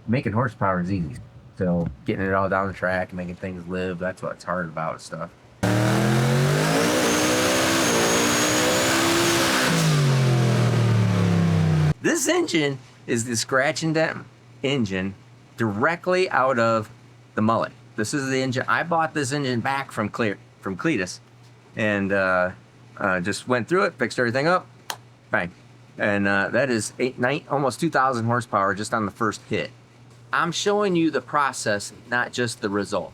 making horsepower is easy. So getting it all down the track and making things live, that's what's hard about stuff. This engine is the scratch and dent engine directly out of the mullet. This is the engine. I bought this engine back from Cletus, and just went through it, fixed everything up, bang. And that is almost 2,000 horsepower just on the first hit. I'm showing you the process, not just the result.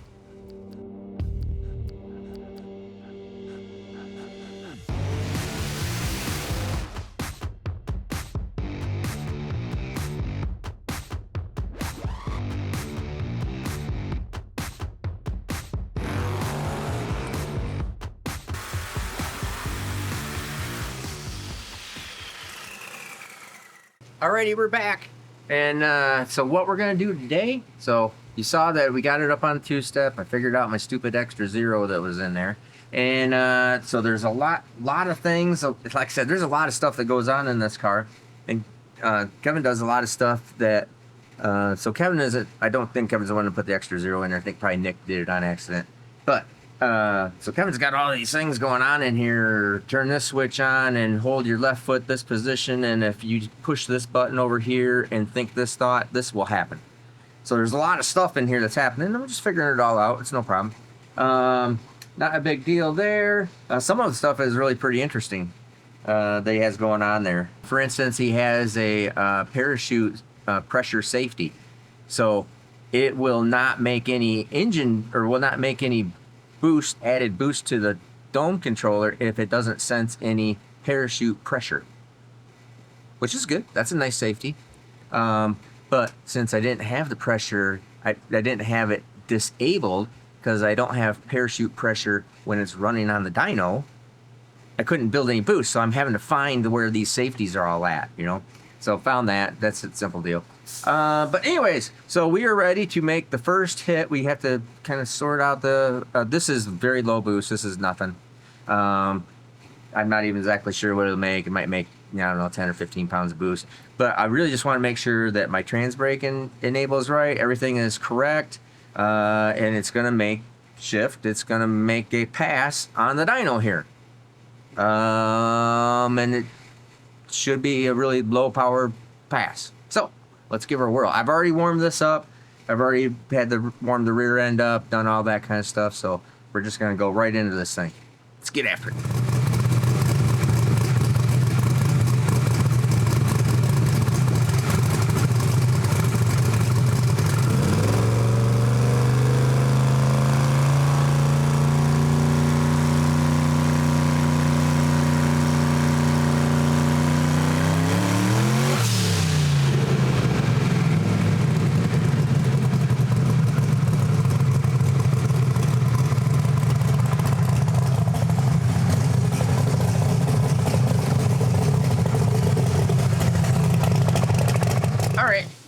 Alrighty, we're back. And so what we're gonna do today, so you saw that we got it up on two-step. I figured out my stupid extra zero that was in there. And so there's a lot of things. Like I said, there's a lot of stuff that goes on in this car. And Kevin does a lot of stuff that, so Kevin isn't, I don't think Kevin's the one to put the extra zero in there. I think probably Nick did it on accident. But so Kevin's got all these things going on in here. Turn this switch on and hold your left foot this position, and if you push this button over here and think this thought, this will happen. So there's a lot of stuff in here that's happening. I'm just figuring it all out. It's no problem. Not a big deal there. Some of the stuff is really pretty interesting that he has going on there. For instance, he has a parachute pressure safety. So it will not make any engine, or will not make any added boost to the dome controller if it doesn't sense any parachute pressure, which is good. That's a nice safety. But since I didn't have the pressure, I didn't have it disabled because I don't have parachute pressure when it's running on the dyno, I couldn't build any boost. So I'm having to find where these safeties are all at, you know? So found that. That's a simple deal. But anyways, so we are ready to make the first hit. We have to kind of sort out the, this is very low boost. This is nothing. I'm not even exactly sure what it'll make. It might make, I don't know, 10 or 15 pounds of boost. But I really just want to make sure that my trans brake enable is right. Everything is correct. And it's going to make shift. It's going to make a pass on the dyno here. And it should be a really low power pass. So let's give her a whirl. I've already warmed this up. I've already had to warm the rear end up, done all that kind of stuff. So we're just going to go right into this thing. Let's get after it.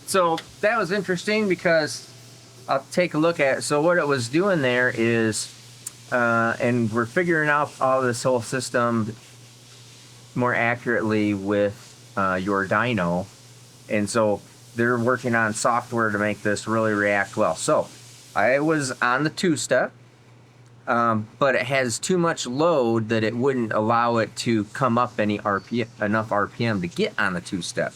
So that was interesting because I'll take a look at it. So what it was doing there is, and we're figuring out all this whole system more accurately with your dyno. And so they're working on software to make this really react well. So I was on the two-step, but it has too much load that it wouldn't allow it to come up enough RPM to get on the two-step.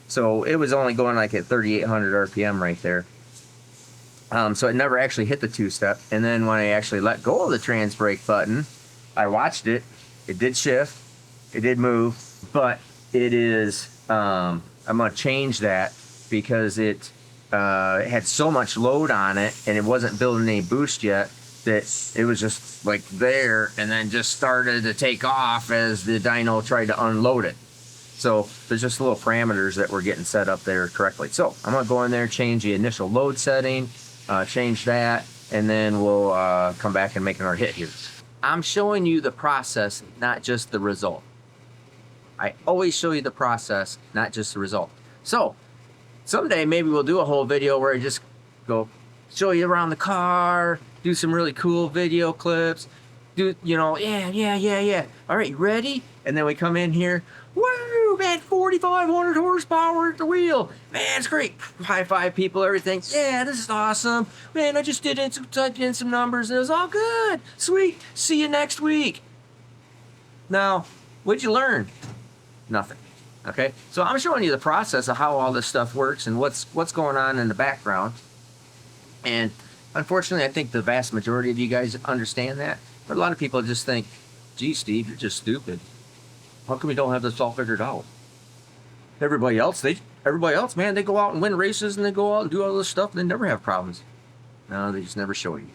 So it was only going like at 3,800 RPM right there. So it never actually hit the two-step. And then when I actually let go of the trans brake button, I watched it. It did shift. It did move. But it is, I'm going to change that because it had so much load on it and it wasn't building any boost yet that it was just like there and then just started to take off as the dyno tried to unload it. So there's just little parameters that we're getting set up there correctly. So I'm gonna go in there, change the initial load setting, change that, and then we'll come back and make our hit here. I'm showing you the process, not just the result. I always show you the process, not just the result. So someday maybe we'll do a whole video where I just go show you around the car, do some really cool video clips, do, you know, yeah. All right, you ready? And then we come in here, woo, man, 4,500 horsepower at the wheel. Man, it's great. High five people, everything. Yeah, this is awesome. Man, I just typed in some numbers and it was all good. Sweet. See you next week. Now, what'd you learn? Nothing. Okay, so I'm showing you the process of how all this stuff works and what's going on in the background. And unfortunately, I think the vast majority of you guys understand that. But a lot of people just think, gee, Steve, you're just stupid. How come you don't have this all figured out? Everybody else, man, they go out and win races and they go out and do all this stuff and they never have problems. No, they just never show you.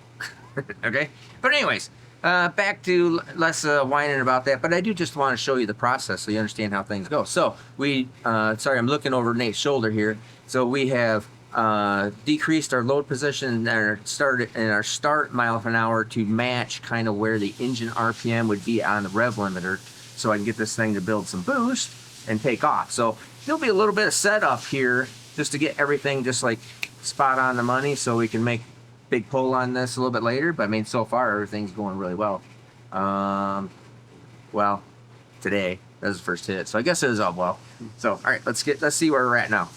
Okay? But anyways, back to less whining about that, but I do just want to show you the process so you understand how things go. So sorry, I'm looking over Nate's shoulder here. So we have decreased our load position and our start mile per hour to match kind of where the engine RPM would be on the rev limiter, so I can get this thing to build some boost and take off. So there'll be a little bit of setup here just to get everything just like spot on the money, so we can make big pull on this a little bit later. But I mean, so far everything's going really well. Well, today that was the first hit, so I guess it was all well. So all right, let's see where we're at now.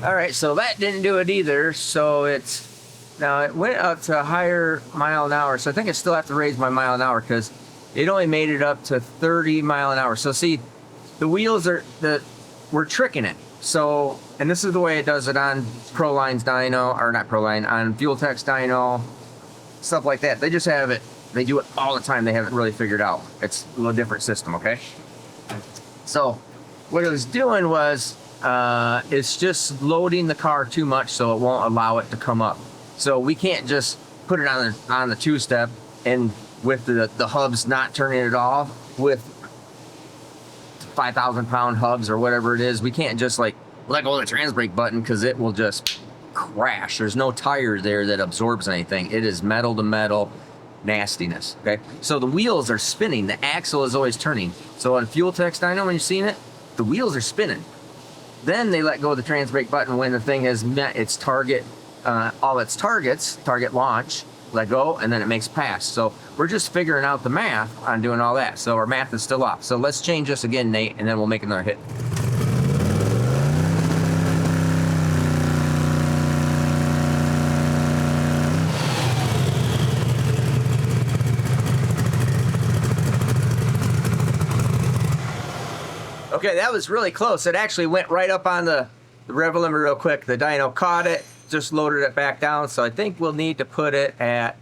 All right, so that didn't do it either. So it went up to a higher mile an hour. So I think I still have to raise my mile an hour because it only made it up to 30 mile an hour. So see, the wheels we're tricking it. So, and this is the way it does it on Proline's dyno, or not Proline, on Fuel Tech's dyno, stuff like that. They just have it. They do it all the time. They haven't really figured out. It's a little different system, okay? So what it was doing was, it's just loading the car too much, so it won't allow it to come up. So we can't just put it on the two-step, and with the hubs not turning it off with 5,000-pound hubs or whatever it is, we can't just like let go of the trans brake button because it will just crash. There's no tire there that absorbs anything. It is metal to metal nastiness. Okay, so the wheels are spinning. The axle is always turning. So on Fuel Tech's dyno, when you're seeing it, the wheels are spinning. Then they let go of the trans brake button when the thing has met its target, all its targets, target launch, let go, and then it makes pass. So we're just figuring out the math on doing all that. So our math is still off. So let's change this again, Nate, and then we'll make another hit. Okay, that was really close. It actually went right up on the rev limiter real quick. The dyno caught it, just loaded it back down. So I think we'll need to put it at,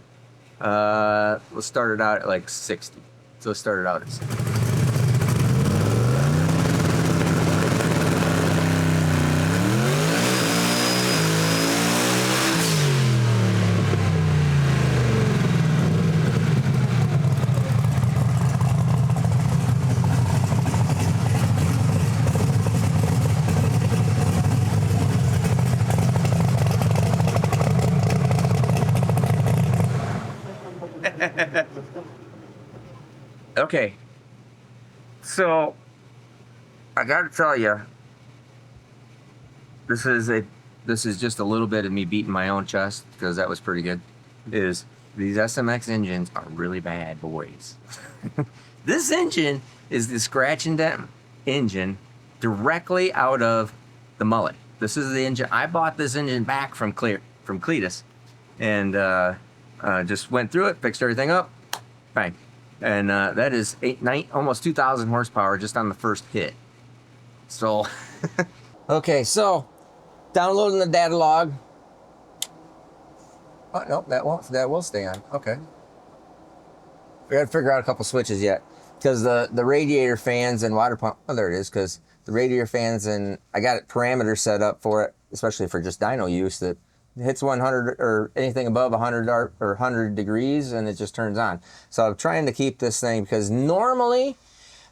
let's start it out at like 60. So let's start it out at 60. Okay, so I gotta tell you, this is just a little bit of me beating my own chest because that was pretty good. Is these SMX engines are really bad, boys. This engine is the scratch and dent engine directly out of the mullet. This is the engine. I bought this engine back from Cletus, and just went through it, fixed everything up, bang. And that is almost 2,000 horsepower just on the first hit. So, okay, so downloading the data log. Oh, no, that will stay on. Okay. We got to figure out a couple switches yet. Because the radiator fans and water pump, oh, there it is, because the radiator fans, and I got parameters set up for it, especially for just dyno use, that hits 100 or anything above 100 or 100 degrees and it just turns on. So I'm trying to keep this thing, because normally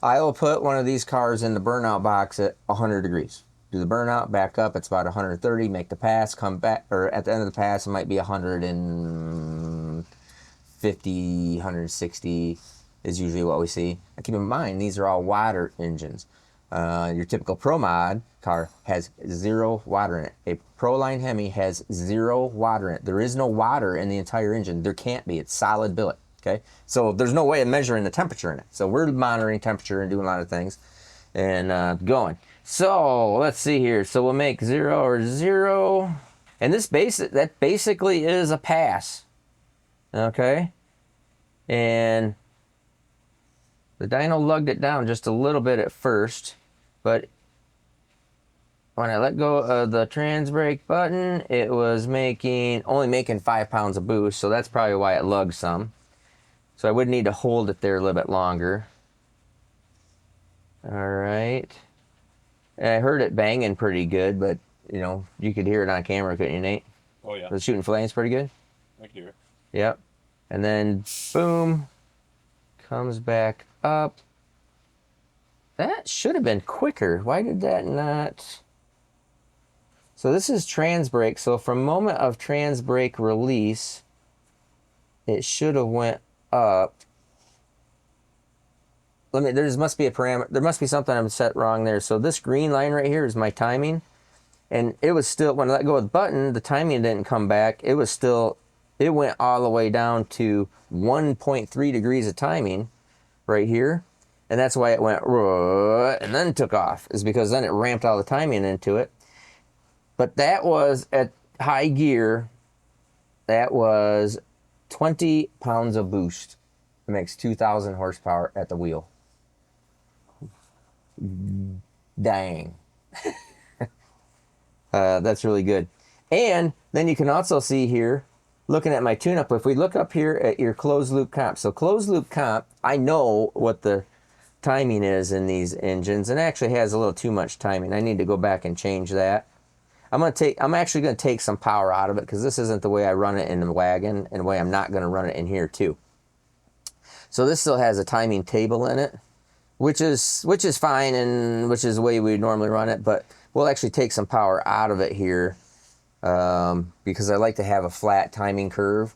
I will put one of these cars in the burnout box at 100 degrees. Do the burnout, back up, it's about 130, make the pass, come back, or at the end of the pass, it might be 150, 160 is usually what we see. Now keep in mind, these are all water engines. Your typical Pro Mod car has 0 water in it. A Proline Hemi has 0 water in it. There is no water in the entire engine. There can't be. It's solid billet. Okay, so there's no way of measuring the temperature in it. So we're monitoring temperature and doing a lot of things and going. So let's see here. So we'll make 0 or 0, and that basically is a pass. Okay, and the dyno lugged it down just a little bit at first, but when I let go of the trans brake button, it was only making 5 pounds of boost, so that's probably why it lugged some. So I would need to hold it there a little bit longer. All right. And I heard it banging pretty good, but you know, you could hear it on camera, couldn't you, Nate? Oh yeah. The shooting flames pretty good? I can hear it. Yep. And then boom, comes back up. That should have been quicker. Why did that not? So this is trans brake. So from moment of trans brake release, it should have went up. There must be a parameter. There must be something I'm set wrong there. So this green line right here is my timing, and it was still, when I let go of the button, the timing didn't come back. It was still, it went all the way down to 1.3 degrees of timing right here, and that's why it went and then took off. Is because then it ramped all the timing into it. But that was at high gear. That was 20 pounds of boost. It makes 2,000 horsepower at the wheel. Dang. That's really good. And then you can also see here, looking at my tune-up, if we look up here at your closed loop comp. So closed loop comp, I know what the timing is in these engines, and it actually has a little too much timing. I need to go back and change that. I'm actually going to take some power out of it, because this isn't the way I run it in the wagon, and the way I'm not going to run it in here too. So this still has a timing table in it, which is fine, and which is the way we would normally run it, but we'll actually take some power out of it here, because I like to have a flat timing curve.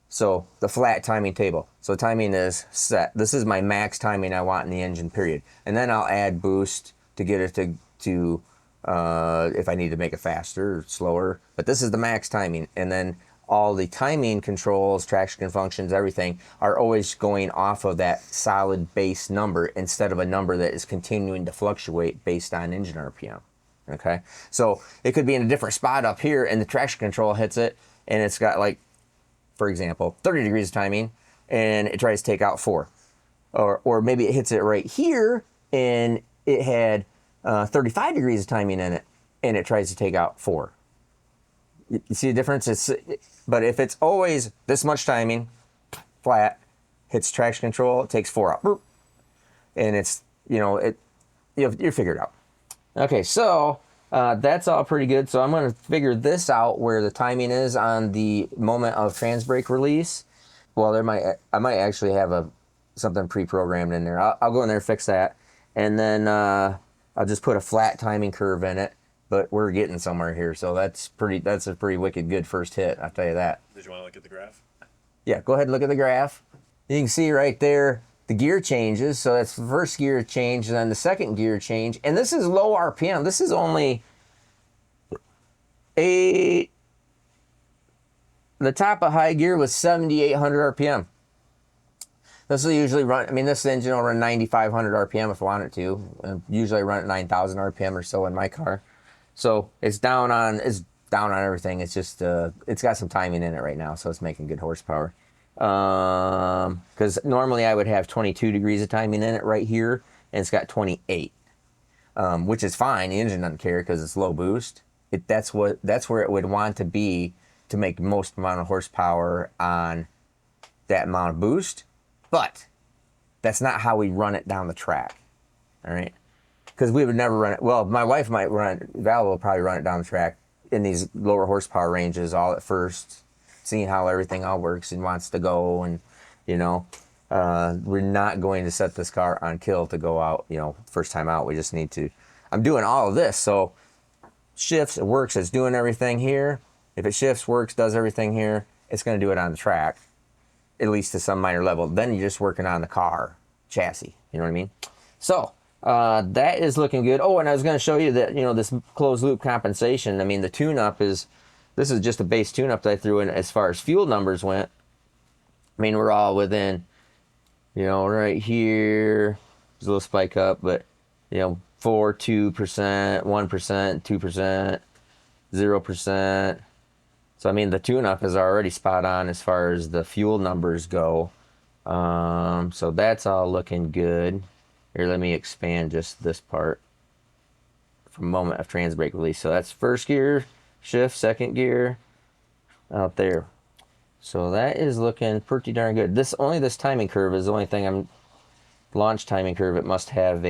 So the flat timing table. So timing is set. This is my max timing I want in the engine, period. And then I'll add boost to get it to if I need to make it faster or slower. But this is the max timing. And then all the timing controls, traction functions, everything are always going off of that solid base number instead of a number that is continuing to fluctuate based on engine RPM. Okay, so it could be in a different spot up here and the traction control hits it and it's got, like, for example, 30 degrees of timing and it tries to take out 4. Or maybe it hits it right here and it had 35 degrees of timing in it and it tries to take out 4. You see the difference? But if it's always this much timing, flat, hits traction control, it takes 4 out. And it's, you're figured out. Okay, so that's all pretty good. So I'm going to figure this out, where the timing is on the moment of trans brake release. Well, I might actually have something pre-programmed in there. I'll go in there and fix that. And then I'll just put a flat timing curve in it. But we're getting somewhere here, so that's a pretty wicked good first hit, I'll tell you that. Did you want to look at the graph? Yeah, go ahead and look at the graph. You can see right there the gear changes. So that's the first gear change, and then the second gear change. And this is low RPM. This is only the top of high gear was 7,800 RPM. This will usually run, this engine will run 9,500 RPM if I want it to. And usually I run at 9,000 RPM or so in my car. So it's down on everything. It's just it's got some timing in it right now, so it's making good horsepower. Because normally I would have 22 degrees of timing in it right here, and it's got 28, which is fine. The engine doesn't care because it's low boost. That's where it would want to be to make the most amount of horsepower on that amount of boost. But that's not how we run it down the track. All right. Because we would never run it. Well, my wife might run it. Val will probably run it down the track in these lower horsepower ranges all at first, seeing how everything all works and wants to go. And, We're not going to set this car on kill to go out, you know, first time out. We just need to, I'm doing all of this. So shifts, it works, it's doing everything here. If it shifts, works, does everything here, it's going to do it on the track, at least to some minor level. Then you're just working on the car chassis. You know what I mean? So that is looking good. Oh, and I was going to show you that, you know, this closed loop compensation. I mean, the tune-up is, this is just a base tune-up that I threw in as far as fuel numbers went. I mean, we're all within, you know, right here. There's a little spike up, but, you know, 4, 2%, 1%, 2%, 0%. So, I mean, the tune-up is already spot on as far as the fuel numbers go. So that's all looking good. Here, let me expand just this part from moment of trans brake release. So that's first gear, shift, second gear, out there. So that is looking pretty darn good. This timing curve is the only thing launch timing curve. It must have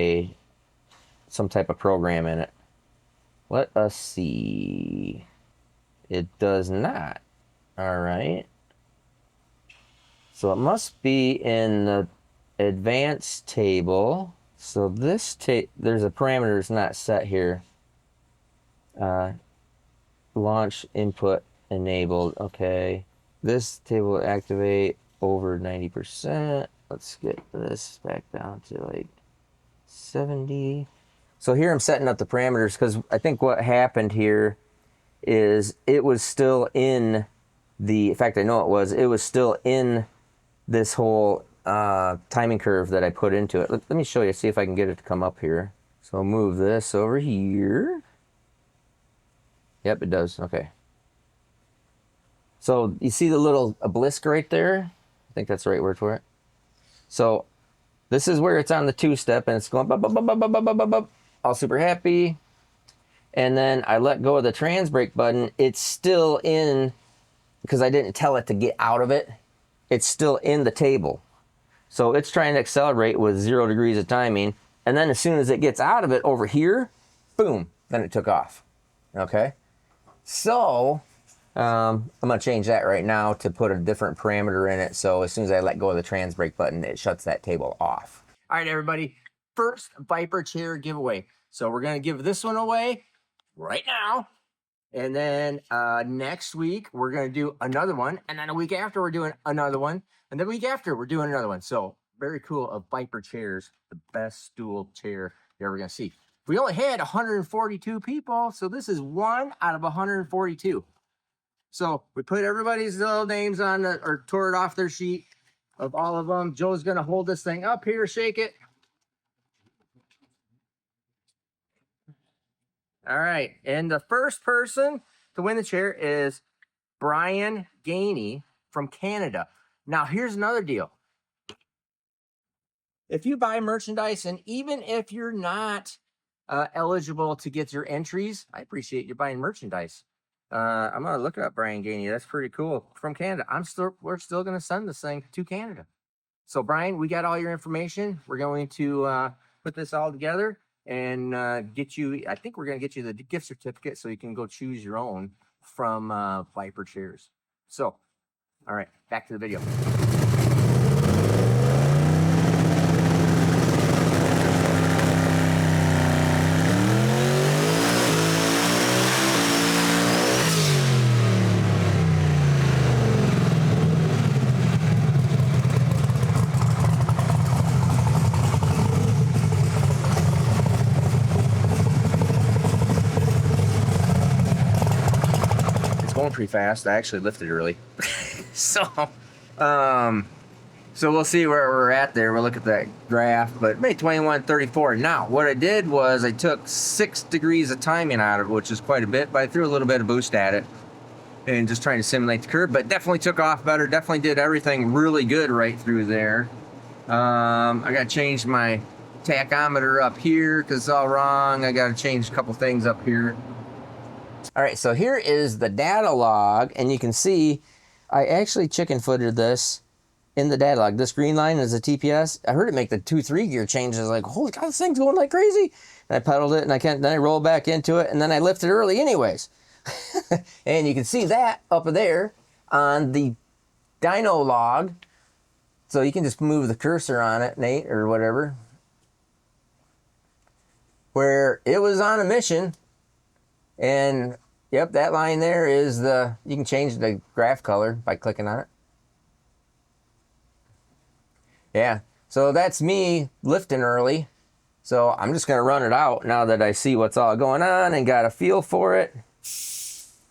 some type of program in it. Let us see. It does not. All right. So it must be in the advanced table. So this there's a parameter that's not set here. Launch input enabled. Okay. This table will activate over 90%. Let's get this back down to like 70. So here I'm setting up the parameters because I think what happened here is it was still in in fact, I know it was still in this whole timing curve that I put into it. Let me show you, see if I can get it to come up here. So I'll move this over here. Yep, it does. Okay. So you see the little obelisk right there? I think that's the right word for it. So this is where it's on the two-step and it's going bup, bup, bup, bup, bup, bup, bup, bup, all super happy. And then I let go of the trans brake button. It's still in, because I didn't tell it to get out of it, it's still in the table. So it's trying to accelerate with 0 degrees of timing. And then as soon as it gets out of it over here, boom, then it took off. Okay? So I'm going to change that right now to put a different parameter in it. So as soon as I let go of the trans brake button, it shuts that table off. All right, everybody. First Viper chair giveaway. So we're going to give this one away right now. And then next week, we're going to do another one. And then a week after, we're doing another one. And the week after, we're doing another one. So very cool of Viper chairs, the best stool chair you're ever going to see. We only had 142 people. So this is 1 out of 142. So we put everybody's little names on or tore it off their sheet of all of them. Joe's going to hold this thing up here, shake it. All right. And the first person to win the chair is Brian Gainey from Canada. Now, here's another deal. If you buy merchandise, and even if you're not eligible to get your entries, I appreciate you buying merchandise. I'm going to look up Brian Gainey. That's pretty cool. From Canada. We're still going to send this thing to Canada. So, Brian, we got all your information. We're going to put this all together and get you, I think we're going to get you the gift certificate so you can go choose your own from Viper chairs. So, all right, back to the video. Going pretty fast. I actually lifted early. So we'll see where we're at there. We'll look at that graph, but May 21:34. Now, what I did was I took 6 degrees of timing out of it, which is quite a bit, but I threw a little bit of boost at it and just trying to simulate the curve, but definitely took off better. Definitely did everything really good right through there. I got to change my tachometer up here because it's all wrong. I got to change a couple things up here. All right, so here is the data log, and you can see I actually chicken-footed this in the data log. This green line is a TPS. I heard it make the 2-3 gear changes. I was like, holy cow, this thing's going like crazy. And I pedaled it, and then I rolled back into it, and then I lifted early anyways. And you can see that up there on the dyno log. So you can just move the cursor on it, Nate, or whatever. Where it was on a mission, and yep, that line there is the, you can change the graph color by clicking on it. Yeah, so that's me lifting early. So I'm just gonna run it out now that I see what's all going on and got a feel for it.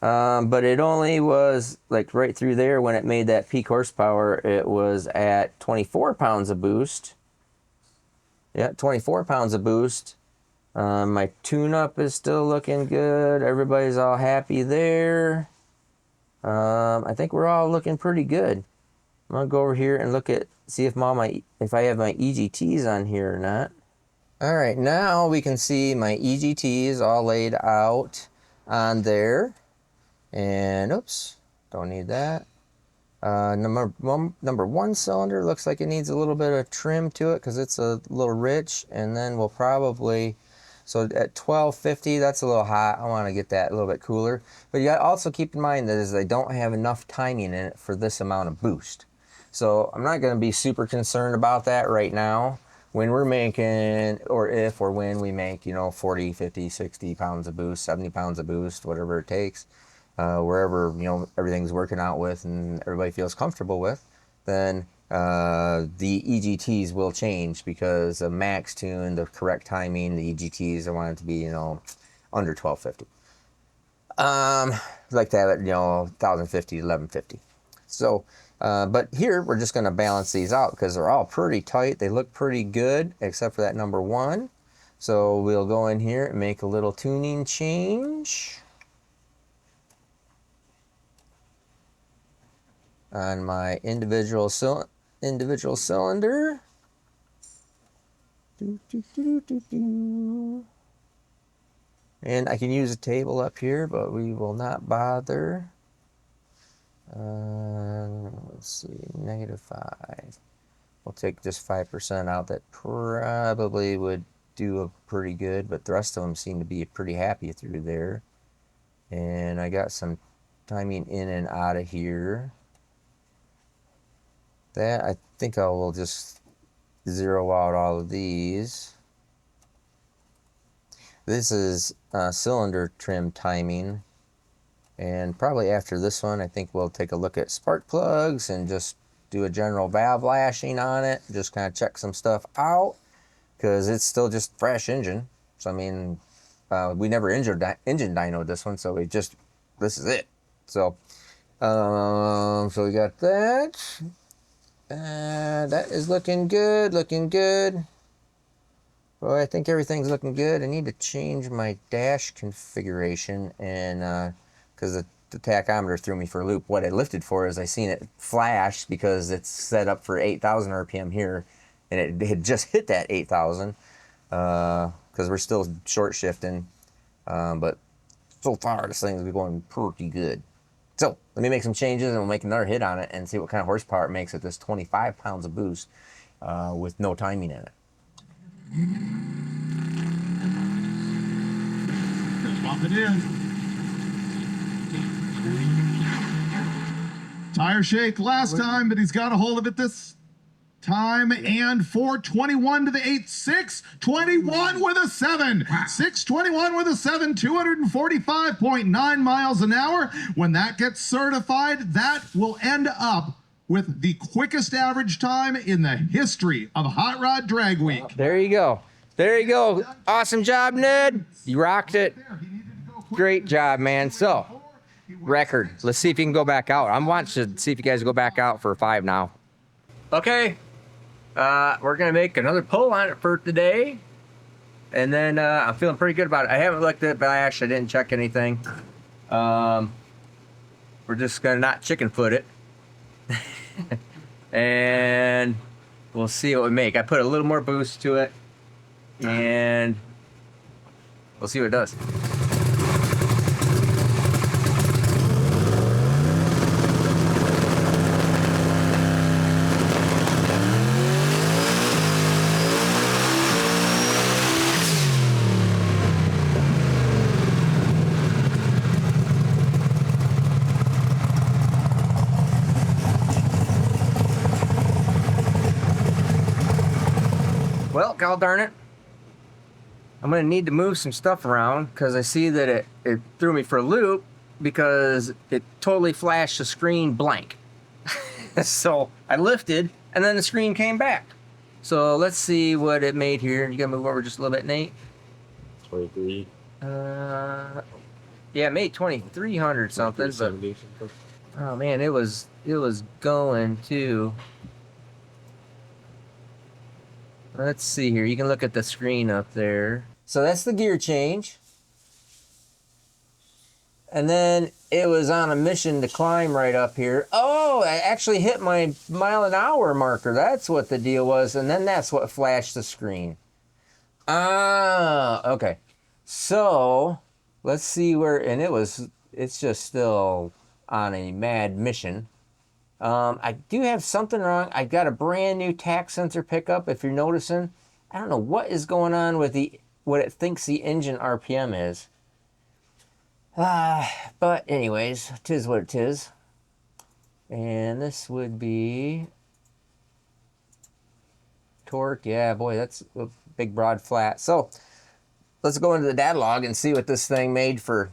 But it only was like right through there when it made that peak horsepower, it was at 24 pounds of boost. Yeah, 24 pounds of boost. My tune-up is still looking good. Everybody's all happy there. I think we're all looking pretty good. I'm gonna go over here and look at, see if if I have my EGTs on here or not. All right, now we can see my EGTs all laid out on there. And oops, don't need that. Number one cylinder looks like it needs a little bit of trim to it because it's a little rich. And then we'll probably, so at 1250, that's a little hot. I want to get that a little bit cooler. But you got to also keep in mind that I don't have enough timing in it for this amount of boost. So I'm not going to be super concerned about that right now. When we're making, or if or when we make, 40, 50, 60 pounds of boost, 70 pounds of boost, whatever it takes, wherever, everything's working out with and everybody feels comfortable with, then the EGTs will change because the max tune, the correct timing, the EGTs, I want it to be, under 1250. Like that at, 1050, 1150. So, but here we're just going to balance these out because they're all pretty tight. They look pretty good except for that number one. So we'll go in here and make a little tuning change on my individual cylinder. And I can use a table up here, but we will not bother. Let's see, -5. We'll take just 5% out. That probably would do a pretty good, but the rest of them seem to be pretty happy through there. And I got some timing in and out of here. That, I think I will just zero out all of these. This is cylinder trim timing. And probably after this one, I think we'll take a look at spark plugs and just do a general valve lashing on it. Just kind of check some stuff out because it's still just fresh engine. So, I mean, we never engine dynoed this one, so this is it. So, so we got that. That is looking good, Well, I think everything's looking good. I need to change my dash configuration and because the tachometer threw me for a loop. What I lifted for is I seen it flash because it's set up for 8,000 RPM here, and it had just hit that 8,000 because we're still short shifting. But so far, this thing's been going pretty good. So let me make some changes and we'll make another hit on it and see what kind of horsepower it makes at this 25 pounds of boost with no timing in it. Drop it in. Tire shake last time, but he's got a hold of it this time. And 421 to the 8, 621 with a 7. 621 with a 7, 245.9 miles an hour. When that gets certified, that will end up with the quickest average time in the history of Hot Rod Drag Week. There you go. There you go. Awesome job, Ned. You rocked it. Great job, man. So, record. Let's see if you can go back out. I'm watching to see if you guys go back out for 5 now. Okay. We're going to make another pull on it for today. And then I'm feeling pretty good about it. I haven't looked at bash. I didn't check anything. We're just going to not chicken foot it. And we'll see what we make. I put a little more boost to it. And we'll see what it does. Well, god darn it. I'm going to need to move some stuff around because I see that it threw me for a loop because it totally flashed the screen blank. So I lifted and then the screen came back. So let's see what it made here. You got to move over just a little bit, Nate. 23. Yeah, it made 2,300 something. But, 370 something. oh man, it was going to. Let's see here. You can look at the screen up there. So that's the gear change. And then it was on a mission to climb right up here. Oh, I actually hit my mile-an-hour marker. That's what the deal was. And then that's what flashed the screen. Ah, okay. So let's see where, and it's just still on a mad mission. I do have something wrong. I got a brand new tack sensor pickup, if you're noticing. I don't know what is going on with what it thinks the engine RPM is. But anyways, 'tis what 'tis. And this would be torque. Yeah, boy, that's a big broad flat. So let's go into the data log and see what this thing made for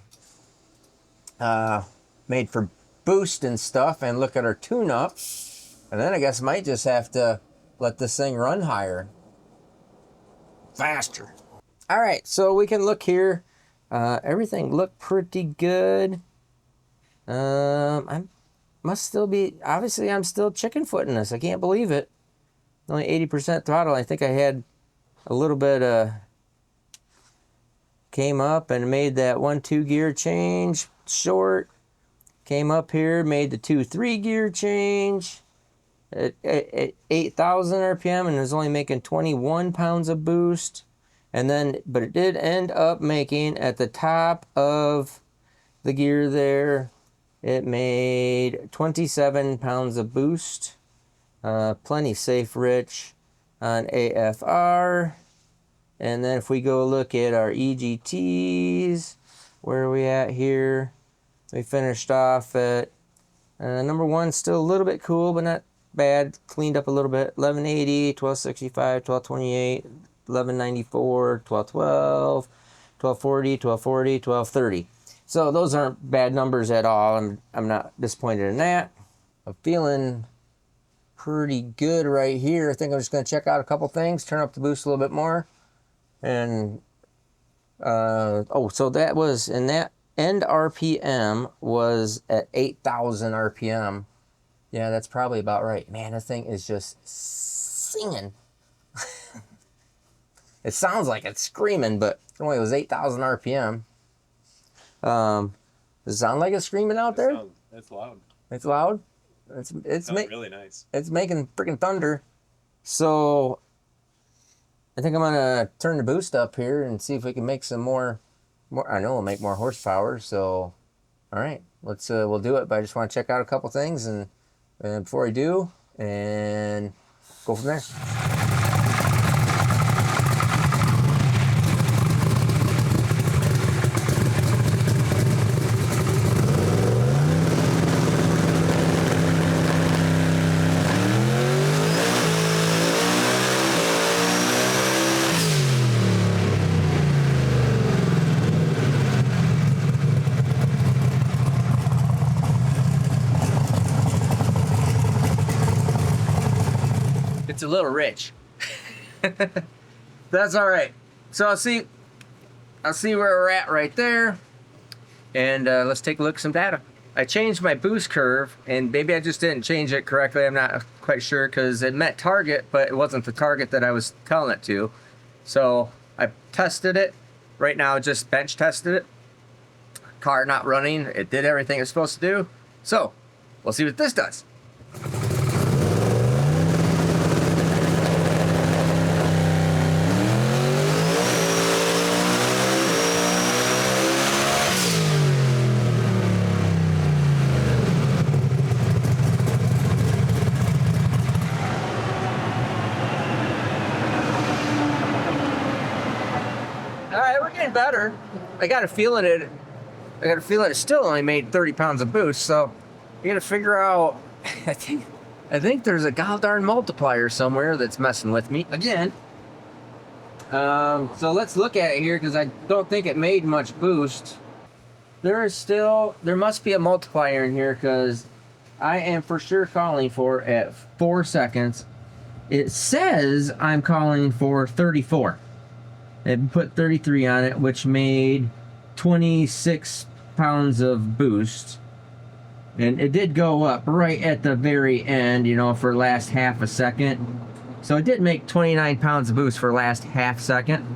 boost and stuff, and look at our tune-up. And then I guess I might just have to let this thing run higher, faster. All right, so we can look here. Everything looked pretty good. I must still be, obviously I'm still chicken footing this. I can't believe it. Only 80% throttle. I think I had a little bit came up and made that 1-2 gear change short. Came up here, made the 2-3 gear change at 8,000 RPM, and was only making 21 pounds of boost. And then, but it did end up making at the top of the gear there, it made 27 pounds of boost. Plenty safe rich on AFR. And then if we go look at our EGTs, where are we at here? We finished off at number 1, still a little bit cool, but not bad. Cleaned up a little bit. 1180, 1265, 1228, 1194, 1212, 1240, 1240, 1230. So those aren't bad numbers at all. I'm not disappointed in that. I'm feeling pretty good right here. I think I'm just going to check out a couple things, turn up the boost a little bit more. And, so that was, and that end RPM was at 8,000 RPM. Yeah, that's probably about right. Man, this thing is just singing. It sounds like it's screaming, but anyway, it was 8,000 RPM. Does it sound like it's screaming out there? It's loud. It's loud? It's really nice. It's making freaking thunder. So I think I'm gonna turn the boost up here and see if we can make some more. I know we'll make more horsepower. So, all right, let's we'll do it. But I just want to check out a couple things, and before I do, and go from there. It's a little rich. That's all right. So I'll see where we're at right there, and let's take a look at some data. I changed my boost curve, and maybe I just didn't change it correctly. I'm not quite sure because it met target, but it wasn't the target that I was telling it to. So I tested it. Right now, I just bench tested it. Car not running. It did everything it's supposed to do. So we'll see what this does. Better. I got a feeling it still only made 30 pounds of boost, so you gotta figure out. I think there's a god darn multiplier somewhere that's messing with me again. So let's look at it here because I don't think it made much boost. There must be a multiplier in here because I am for sure calling for at 4 seconds. It says I'm calling for 34. It put 33 on it, which made 26 pounds of boost. And it did go up right at the very end, you know, for last half a second. So it did make 29 pounds of boost for last half second.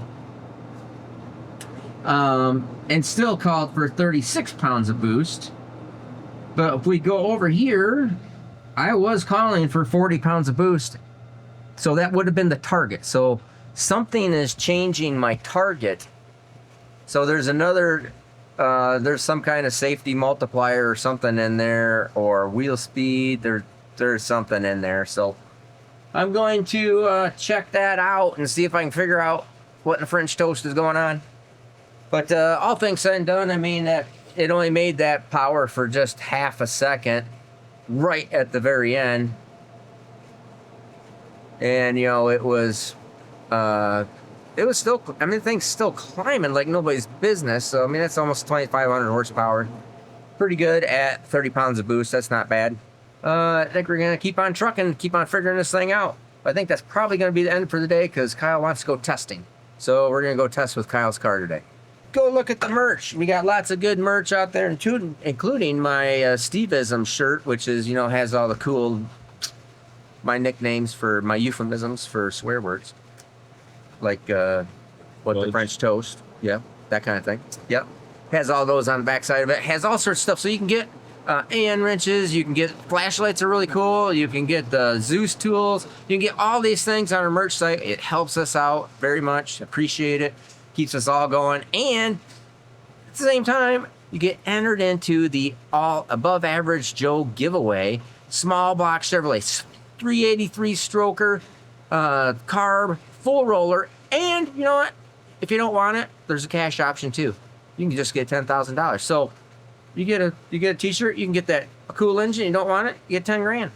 And still called for 36 pounds of boost. But if we go over here, I was calling for 40 pounds of boost. So that would have been the target. So something is changing my target. So there's another, there's some kind of safety multiplier or something in there, or wheel speed. There's something in there. So I'm going to check that out and see if I can figure out what in the French toast is going on. But all things said and done, I mean, that it only made that power for just half a second right at the very end. And, you know, it was still, I mean, the thing's still climbing like nobody's business. So, I mean, that's almost 2,500 horsepower. Pretty good at 30 pounds of boost. That's not bad. I think we're going to keep on trucking, keep on figuring this thing out. I think that's probably going to be the end for the day because Kyle wants to go testing. So we're going to go test with Kyle's car today. Go look at the merch. We got lots of good merch out there, including my Steveism shirt, which is, you know, has all the cool, my nicknames for my euphemisms for swear words. Like, the French toast. Yeah, that kind of thing. Yep. Has all those on the backside of it. Has all sorts of stuff. So you can get AN wrenches. You can get flashlights are really cool. You can get the Zeus tools. You can get all these things on our merch site. It helps us out very much. Appreciate it. Keeps us all going. And at the same time, you get entered into the all above average Joe giveaway. Small block Chevrolet 383 stroker, carb, full roller. And you know what? If you don't want it, there's a cash option too. You can just get $10,000. So you get a t-shirt, you can get that a cool engine, you don't want it, you get 10 grand.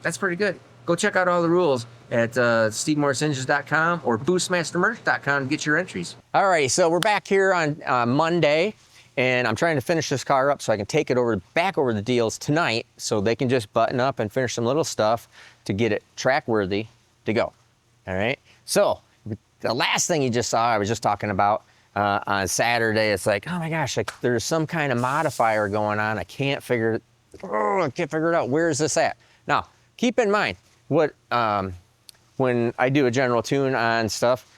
That's pretty good. Go check out all the rules at SteveMorrisEngines.com or BoostmasterMerch.com to get your entries. All right, so we're back here on Monday, and I'm trying to finish this car up so I can take it back over the deals tonight so they can just button up and finish some little stuff to get it track worthy to go. All right, so the last thing you just saw, I was just talking about on Saturday. It's like, oh my gosh, like there's some kind of modifier going on. I can't figure it out. Where is this at? Now, keep in mind, when I do a general tune on stuff,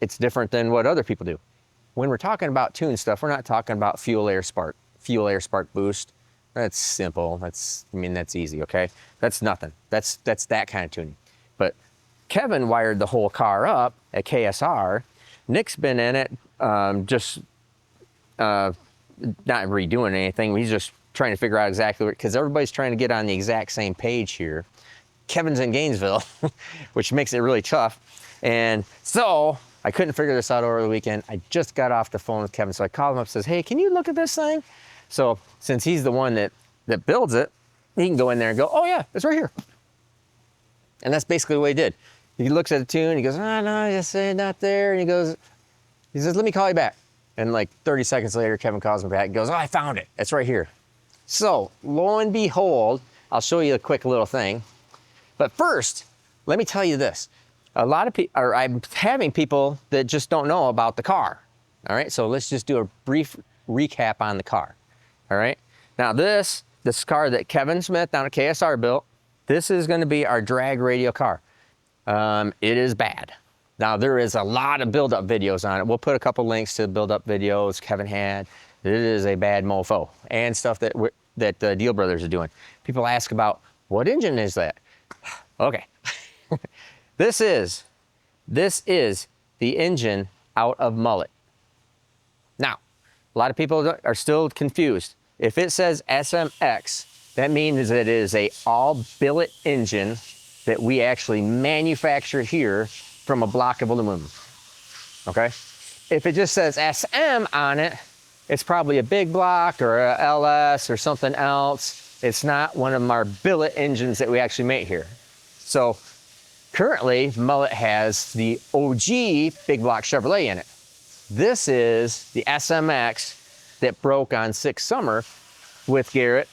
it's different than what other people do. When we're talking about tune stuff, we're not talking about fuel air spark boost. That's simple. That's easy, okay? That's nothing. That's that kind of tuning. But Kevin wired the whole car up at KSR. Nick's been in it, just not redoing anything. He's just trying to figure out exactly because everybody's trying to get on the exact same page here. Kevin's in Gainesville, which makes it really tough. And so I couldn't figure this out over the weekend. I just got off the phone with Kevin. So I called him up and says, hey, can you look at this thing? So since he's the one that builds it, he can go in there and go, oh yeah, it's right here. And that's basically what he did. He looks at the tune, he goes, oh no, it's not there. And he says, let me call you back. And like 30 seconds later, Kevin calls me back and goes, oh, I found it. It's right here. So lo and behold, I'll show you a quick little thing. But first, let me tell you this. A lot of people, I'm having people that just don't know about the car. All right, so let's just do a brief recap on the car. All right, now this car that Kevin Smith down at KSR built, this is gonna be our drag radio car. It is bad. Now there is a lot of build-up videos on it. We'll put a couple links to the build-up videos Kevin had. It is a bad mofo and stuff that Deal Brothers are doing. People ask about, what engine is that? Okay, this is the engine out of Mullet. Now, a lot of people are still confused. If it says SMX, that means that it is a all billet engine that we actually manufacture here from a block of aluminum, okay? If it just says SM on it, it's probably a big block or a LS or something else. It's not one of our billet engines that we actually make here. So currently Mullet has the OG big block Chevrolet in it. This is the SMX that broke on 6 Summer with Garrett,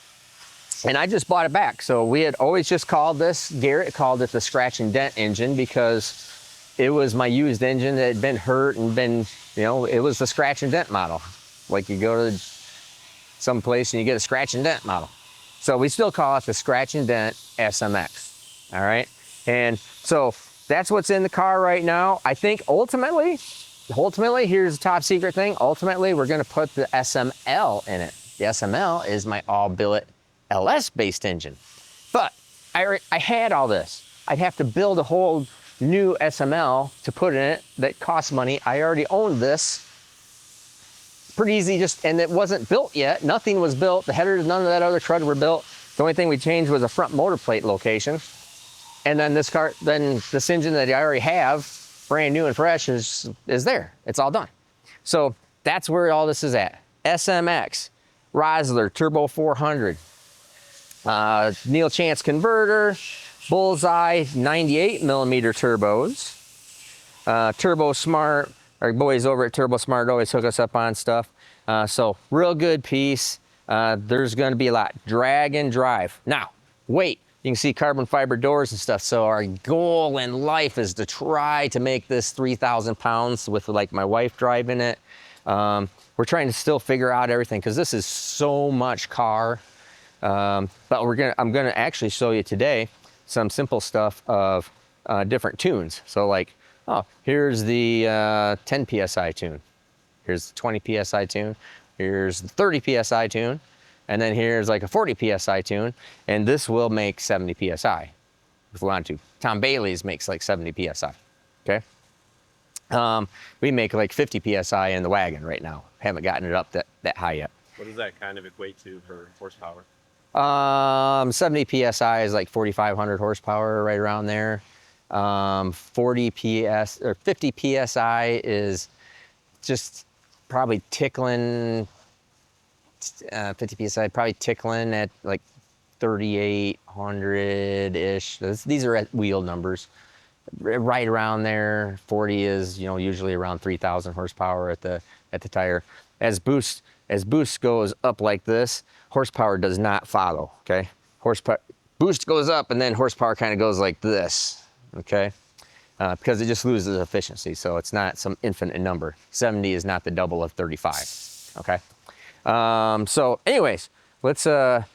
and I just bought it back. So we had always just called this, Garrett called it the scratch and dent engine because it was my used engine that had been hurt and been, you know, it was the scratch and dent model. Like you go to some place and you get a scratch and dent model. So we still call it the scratch and dent SMX, all right? And so that's what's in the car right now. I think ultimately, here's the top secret thing. Ultimately, we're gonna put the SML in it. The SML is my all billet LS based engine. But I had all this. I'd have to build a whole new SML to put in it that costs money. I already owned this. Pretty easy, and it wasn't built yet. Nothing was built. The headers, none of that other crud were built. The only thing we changed was a front motor plate location. And then this engine that I already have, brand new and fresh, is there. It's all done. So that's where all this is at. SMX, Rosler, Turbo 400, Neil Chance converter, Bullseye 98 millimeter turbos, Turbo Smart. Our boys over at Turbo Smart always hook us up on stuff. So real good piece. There's gonna be a lot. Drag and drive. Now, wait, you can see carbon fiber doors and stuff. So our goal in life is to try to make this 3,000 pounds with like my wife driving it. We're trying to still figure out everything because this is so much car. But I'm gonna actually show you today some simple stuff of different tunes. So like, oh, here's the 10 PSI tune. Here's the 20 PSI tune. Here's the 30 PSI tune. And then here's like a 40 PSI tune. And this will make 70 PSI if we want to. Tom Bailey's makes like 70 PSI, okay? We make like 50 PSI in the wagon right now. Haven't gotten it up that high yet. What does that kind of equate to for horsepower? 70 PSI is like 4,500 horsepower, right around there. 40 PS or 50 PSI is just probably tickling, 50 PSI, probably tickling at like 3,800-ish. These are at wheel numbers, right around there. 40 is, you know, usually around 3,000 horsepower at the tire. As boost goes up like this, horsepower does not follow, okay? Boost goes up and then horsepower kind of goes like this, okay? Because it just loses efficiency, so it's not some infinite number. 70 is not the double of 35, okay? So anyways, let's, I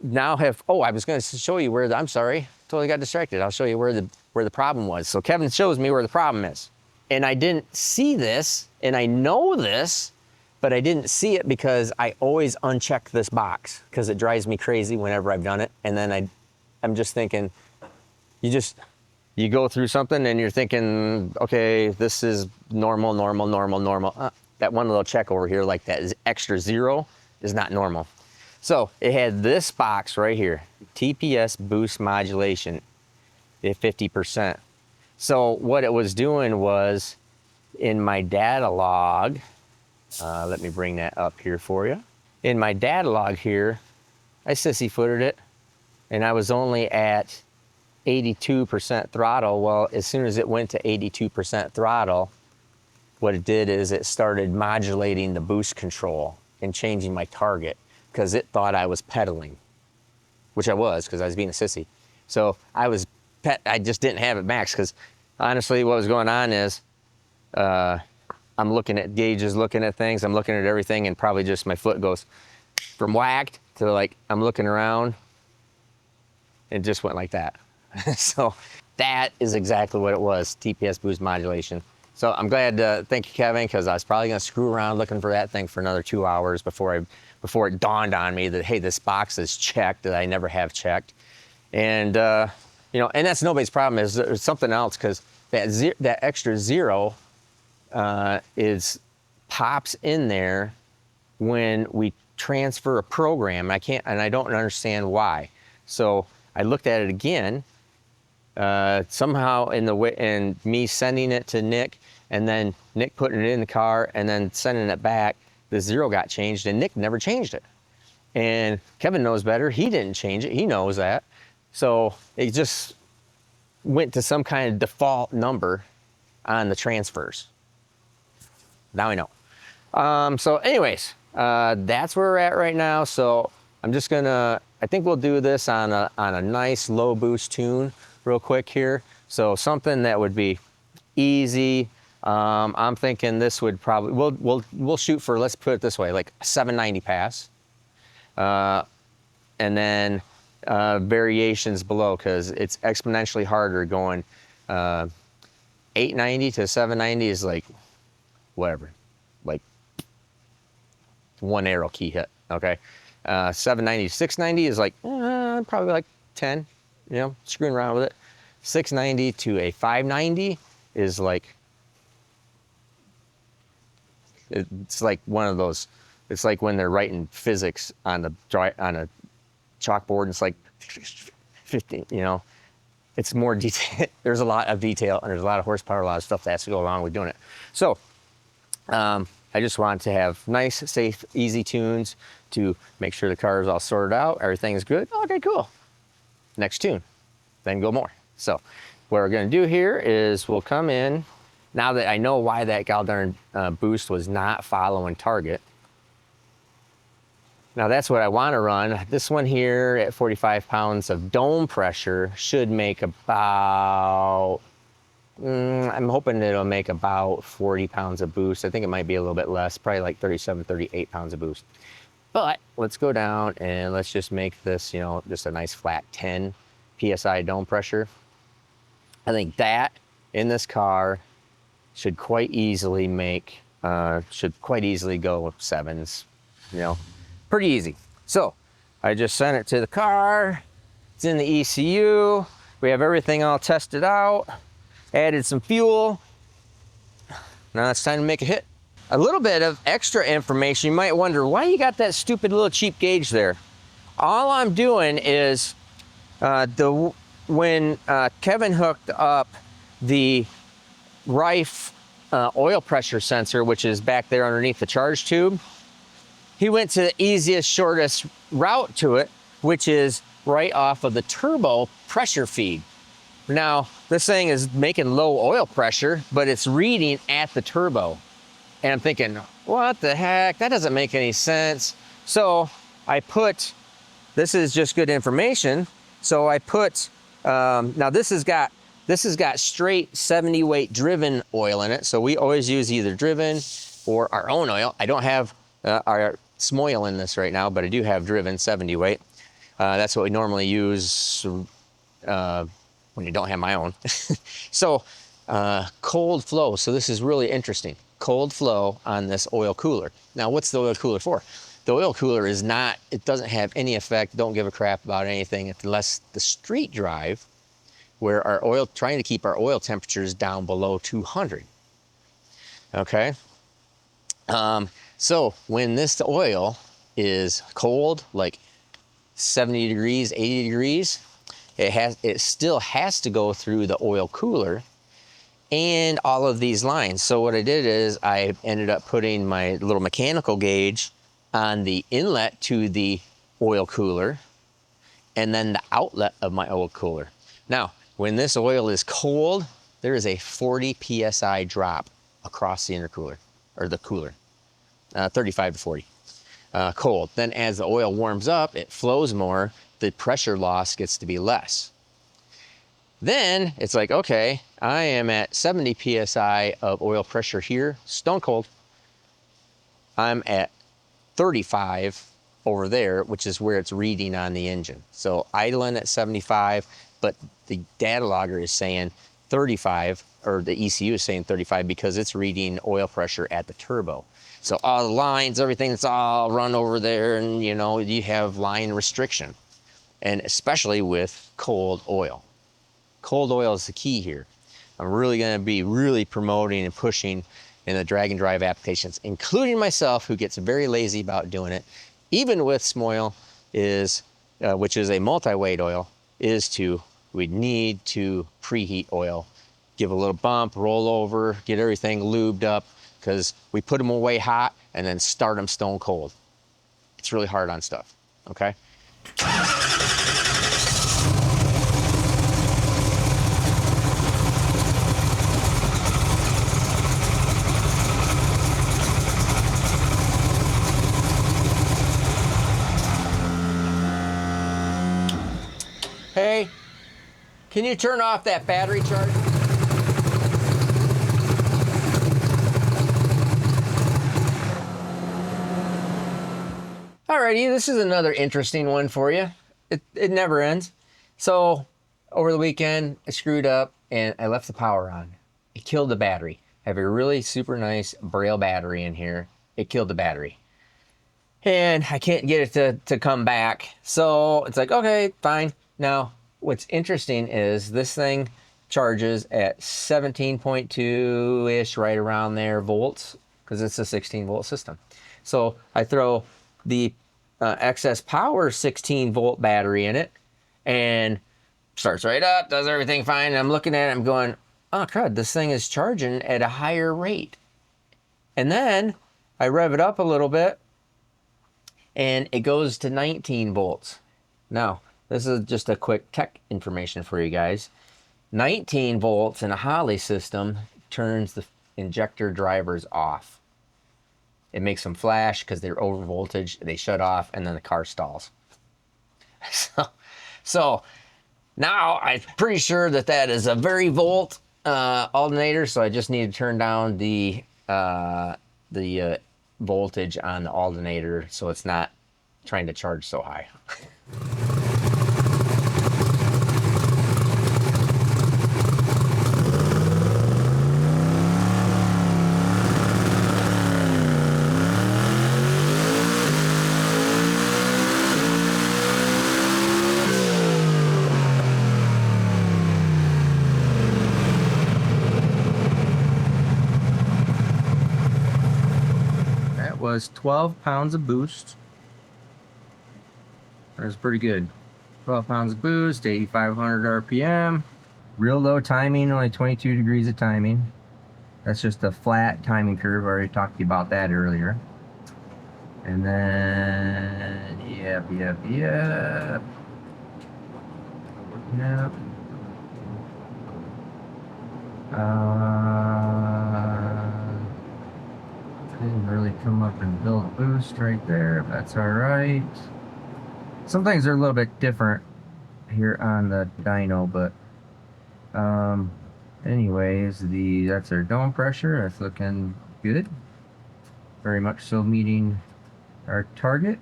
now have, oh, I was gonna show you where I'm sorry, totally got distracted. I'll show you where the problem was. So Kevin shows me where the problem is. And I didn't see this, and I know this, but I didn't see it because I always uncheck this box because it drives me crazy whenever I've done it. And then I'm just thinking, you go through something and you're thinking, okay, this is normal. That one little check over here, like that is extra 0, is not normal. So it had this box right here, TPS boost modulation at 50%. So what it was doing was in my data log, let me bring that up here for you. In my data log here, I sissy footed it and I was only at 82% throttle. Well, as soon as it went to 82% throttle, what it did is it started modulating the boost control and changing my target because it thought I was pedaling, which I was because I was being a sissy. So I just didn't have it max because honestly what was going on is I'm looking at gauges, looking at things, I'm looking at everything, and probably just my foot goes from whacked to like I'm looking around. It just went like that. So that is exactly what it was, TPS boost modulation. So I'm glad to thank you, Kevin, because I was probably gonna screw around looking for that thing for another 2 hours before it dawned on me that, hey, this box is checked that I never have checked. And you know, and that's nobody's problem. Is there's something else, because that extra 0 pops in there when we transfer a program. I don't understand why. So I looked at it again. Somehow in me sending it to Nick, and then Nick putting it in the car and then sending it back, the 0 got changed and Nick never changed it. And Kevin knows better. He didn't change it. He knows that. So it just, went to some kind of default number on the transfers. Now we know. So anyways, that's where we're at right now. So I'm just gonna, I think we'll do this on a nice low boost tune real quick here. So something that would be easy. I'm thinking this would probably, we'll shoot for, let's put it this way, like a 790 pass. And then variations below, because it's exponentially harder going 890 to 790 is like whatever, like one arrow key hit. Okay, 790 to 690 is like probably like 10, you know, screwing around with it. 690 to a 590 is like, it's like one of those, it's like when they're writing physics on a chalkboard, and it's like 15, you know, it's more detail. There's a lot of detail, and there's a lot of horsepower, a lot of stuff that has to go along with doing it. So I just want to have nice, safe, easy tunes to make sure the car is all sorted out, everything's good. Okay, cool. Next tune, then go more. So what we're gonna do here is we'll come in, now that I know why that Galdarn boost was not following target. Now that's what I want to run. This one here at 45 pounds of dome pressure should make about, I'm hoping it'll make about 40 pounds of boost. I think it might be a little bit less, probably like 37, 38 pounds of boost. But let's go down and let's just make this, you know, just a nice flat 10 PSI dome pressure. I think that in this car should quite easily make, should quite easily go with 7s, you know. Pretty easy. So I just sent it to the car. It's in the ECU. We have everything all tested out. Added some fuel. Now it's time to make a hit. A little bit of extra information. You might wonder why you got that stupid little cheap gauge there. All I'm doing is when Kevin hooked up the Rife oil pressure sensor, which is back there underneath the charge tube, he went to the easiest, shortest route to it, which is right off of the turbo pressure feed. Now, this thing is making low oil pressure, but it's reading at the turbo. And I'm thinking, what the heck? That doesn't make any sense. So I put, this is just good information. So I put, now this has got straight 70 weight driven oil in it. So we always use either driven or our own oil. I don't have our Smoil in this right now, but I do have driven 70 weight. That's what we normally use when you don't have my own. So cold flow. So this is really interesting. Cold flow on this oil cooler. Now, what's the oil cooler for? The oil cooler is not, it doesn't have any effect. Don't give a crap about anything unless the street drive, where our oil, trying to keep our oil temperatures down below 200. Okay. So when this oil is cold, like 70 degrees, 80 degrees, it still has to go through the oil cooler and all of these lines. So what I did is I ended up putting my little mechanical gauge on the inlet to the oil cooler and then the outlet of my oil cooler. Now, when this oil is cold, there is a 40 PSI drop across the intercooler, or the cooler. 35 to 40, cold. Then as the oil warms up, it flows more, the pressure loss gets to be less. Then it's like, okay, I am at 70 PSI of oil pressure here, stone cold. I'm at 35 over there, which is where it's reading on the engine. So idling at 75, but the data logger is saying 35, or the ECU is saying 35 because it's reading oil pressure at the turbo. So all the lines, everything, it's all run over there, and you know, you have line restriction. And especially with cold oil. Cold oil is the key here. I'm really gonna be really promoting and pushing in the drag and drive applications, including myself, who gets very lazy about doing it, even with Smoil, is, which is a multi-weight oil, we need to preheat oil. Give a little bump, roll over, get everything lubed up, because we put them away hot and then start them stone cold. It's really hard on stuff, okay? Hey, can you turn off that battery charger? Alrighty, this is another interesting one for you. It never ends. So, over the weekend, I screwed up and I left the power on. It killed the battery. I have a really super nice Braille battery in here. It killed the battery. And I can't get it to come back. So, it's like, okay, fine. Now, what's interesting is this thing charges at 17.2-ish, right around there, volts, because it's a 16-volt system. So, I throw the excess power 16-volt battery in it and starts right up, does everything fine. And I'm looking at it, I'm going, oh crud, this thing is charging at a higher rate. And then I rev it up a little bit and it goes to 19 volts. Now, this is just a quick tech information for you guys. 19 volts in a Holley system turns the injector drivers off. It makes them flash because they're over voltage. They shut off and then the car stalls. So now I'm pretty sure that is a very volt alternator. So I just need to turn down the voltage on the alternator so it's not trying to charge so high. Was 12 pounds of boost. That was pretty good. 12 pounds of boost, 8,500 RPM. Real low timing, only 22 degrees of timing. That's just a flat timing curve. I already talked to you about that earlier. And then, yep. Didn't really come up and build a boost right there. That's all right. Some things are a little bit different here on the dyno, but anyways, that's our dome pressure. That's looking good. Very much so meeting our target.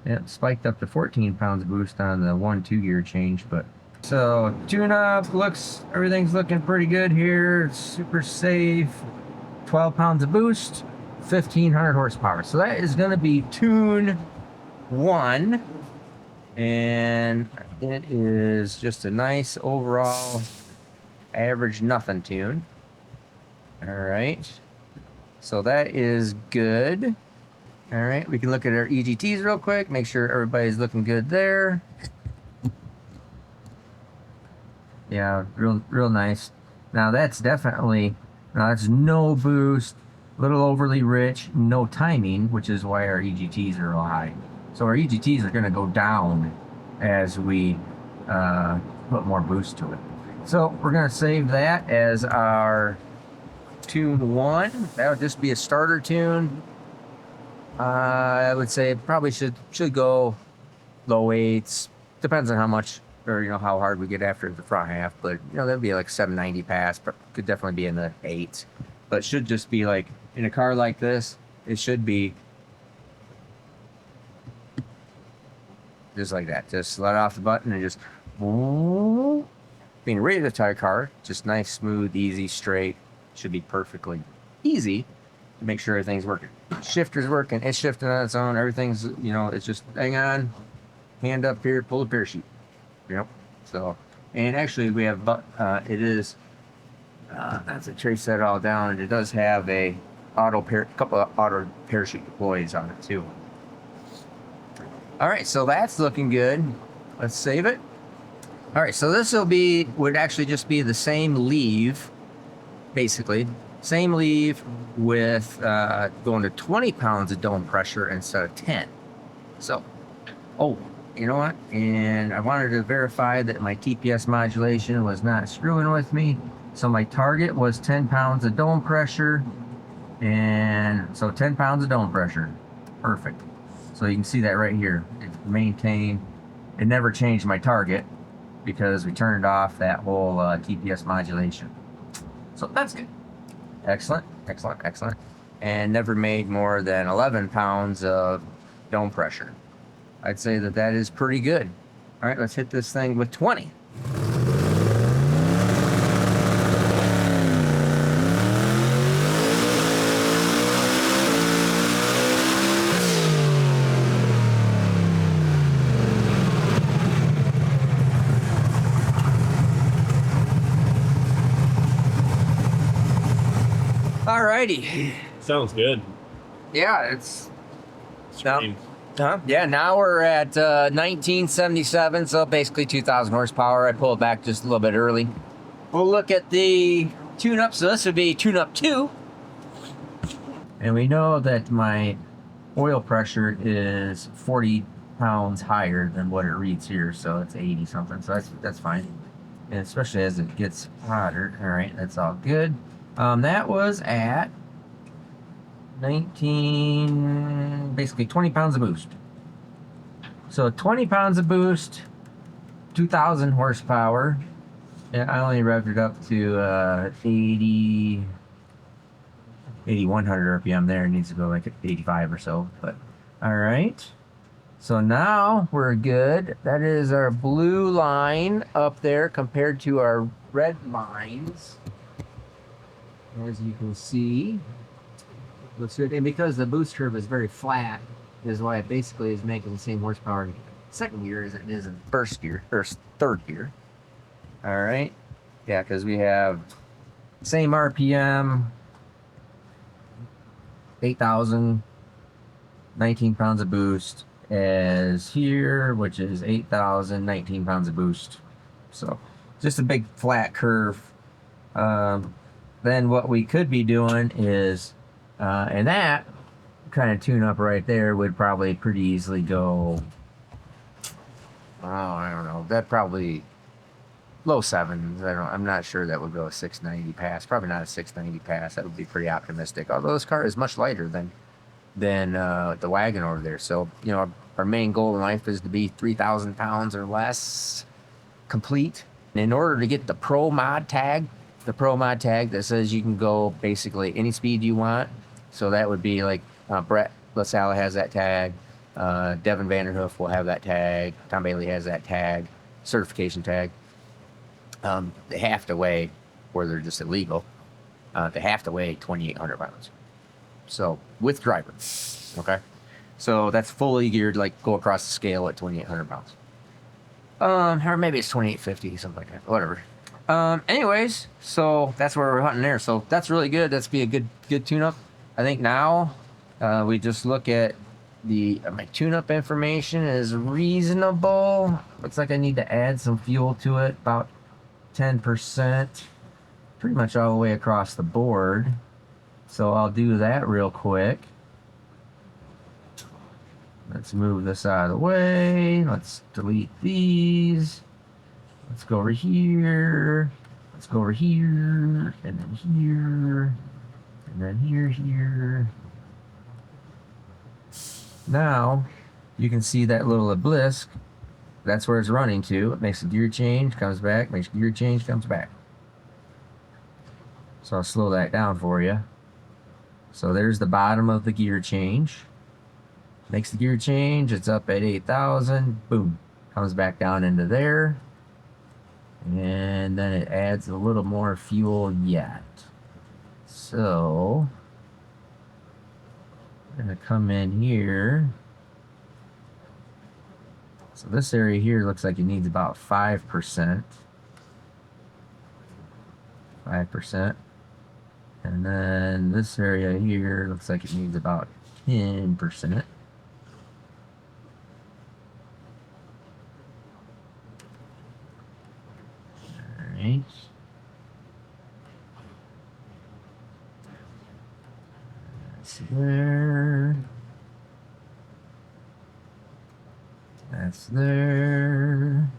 It spiked up to 14 pounds of boost on the 1-2 gear change, but so tune-up everything's looking pretty good here. It's super safe. 12 pounds of boost, 1,500 horsepower. So that is going to be tune 1. And it is just a nice overall average nothing tune. All right. So that is good. All right. We can look at our EGTs real quick. Make sure everybody's looking good there. Yeah, real nice. Now that's definitely... Now that's no boost, a little overly rich, no timing, which is why our EGTs are real high. So our EGTs are going to go down as we put more boost to it. So we're going to save that as our tune 1. That would just be a starter tune. I would say it probably should go low 8s. Depends on how much, or how hard we get after the front half, but that'd be like 790 pass, but could definitely be in the 8s. But should just be like in a car like this, it should be just like that. Just let off the button and just being a radiator type car, just nice, smooth, easy, straight. Should be perfectly easy to make sure everything's working. Shifter's working, it's shifting on its own, everything's it's just hang on, hand up here, pull the parachute. Yep. So, and actually we have, it is, that's a trace that all down, and it does have a couple of auto parachute deploys on it too. All right, so that's looking good. Let's save it. All right, so this would actually just be the same leave, basically. Same leave with going to 20 pounds of dome pressure instead of 10. So, you know what? And I wanted to verify that my TPS modulation was not screwing with me. So my target was 10 pounds of dome pressure. And so 10 pounds of dome pressure. Perfect. So you can see that right here. It's maintained it never changed my target because we turned off that whole TPS modulation. So that's good. Excellent, excellent, excellent. And never made more than 11 pounds of dome pressure. I'd say that that is pretty good. All right, let's hit this thing with 20. Alrighty. Sounds good. Yeah, it's Scream. yeah, now we're at 1977, so basically 2,000 horsepower. I pulled back just a little bit early. We'll look at the tune-up. So this would be tune-up 2. And we know that my oil pressure is 40 pounds higher than what it reads here, so it's 80 something. So that's fine. And especially as it gets hotter. All right, that's all good. That was at 19, basically 20 pounds of boost. So 20 pounds of boost, 2,000 horsepower. And I only revved it up to 8,100 RPM there. It needs to go like 85 or so. But all right. So now we're good. That is our blue line up there compared to our red lines. As you can see, looks good. And because the boost curve is very flat, is why it basically is making the same horsepower in second gear as it is in first gear or third gear. All right, yeah, because we have same RPM, 8,000, 19 pounds of boost as here, which is 8,000, 19 pounds of boost. So just a big flat curve. Then what we could be doing is, and that kind of tune up right there would probably pretty easily go, oh, I don't know, that probably low sevens. I'm not sure that would go a 690 pass. Probably not a 690 pass. That would be pretty optimistic. Although this car is much lighter than the wagon over there. So, you know, our main goal in life is to be 3,000 pounds or less complete. And in order to get the Pro Mod tag, that says you can go basically any speed you want. So that would be like Brett LaSalle has that tag. Devin Vanderhoof will have that tag. Tom Bailey has that tag, certification tag. They have to weigh, or they're just illegal. They have to weigh 2,800 pounds. So with driver, okay. So that's fully geared, like go across the scale at 2,800 pounds. Or maybe it's 2,850, something like that. Whatever. Anyways, so that's where we're hunting there. So that's really good. That's be a good tune-up. I think now we just look at my tune-up information is reasonable. Looks like I need to add some fuel to it, about 10%, pretty much all the way across the board. So I'll do that real quick. Let's move this out of the way. Let's delete these. Let's go over here. Let's go over here. And then here. And then here. Now, you can see that little obelisk. That's where it's running to. It makes a gear change, comes back. Makes a gear change, comes back. So I'll slow that down for you. So there's the bottom of the gear change. Makes the gear change. It's up at 8,000. Boom. Comes back down into there. And then it adds a little more fuel yet. So I'm going to come in here. So this area here looks like it needs about 5%. 5%. And then this area here looks like it needs about 10%. Alright. That's there. That's there.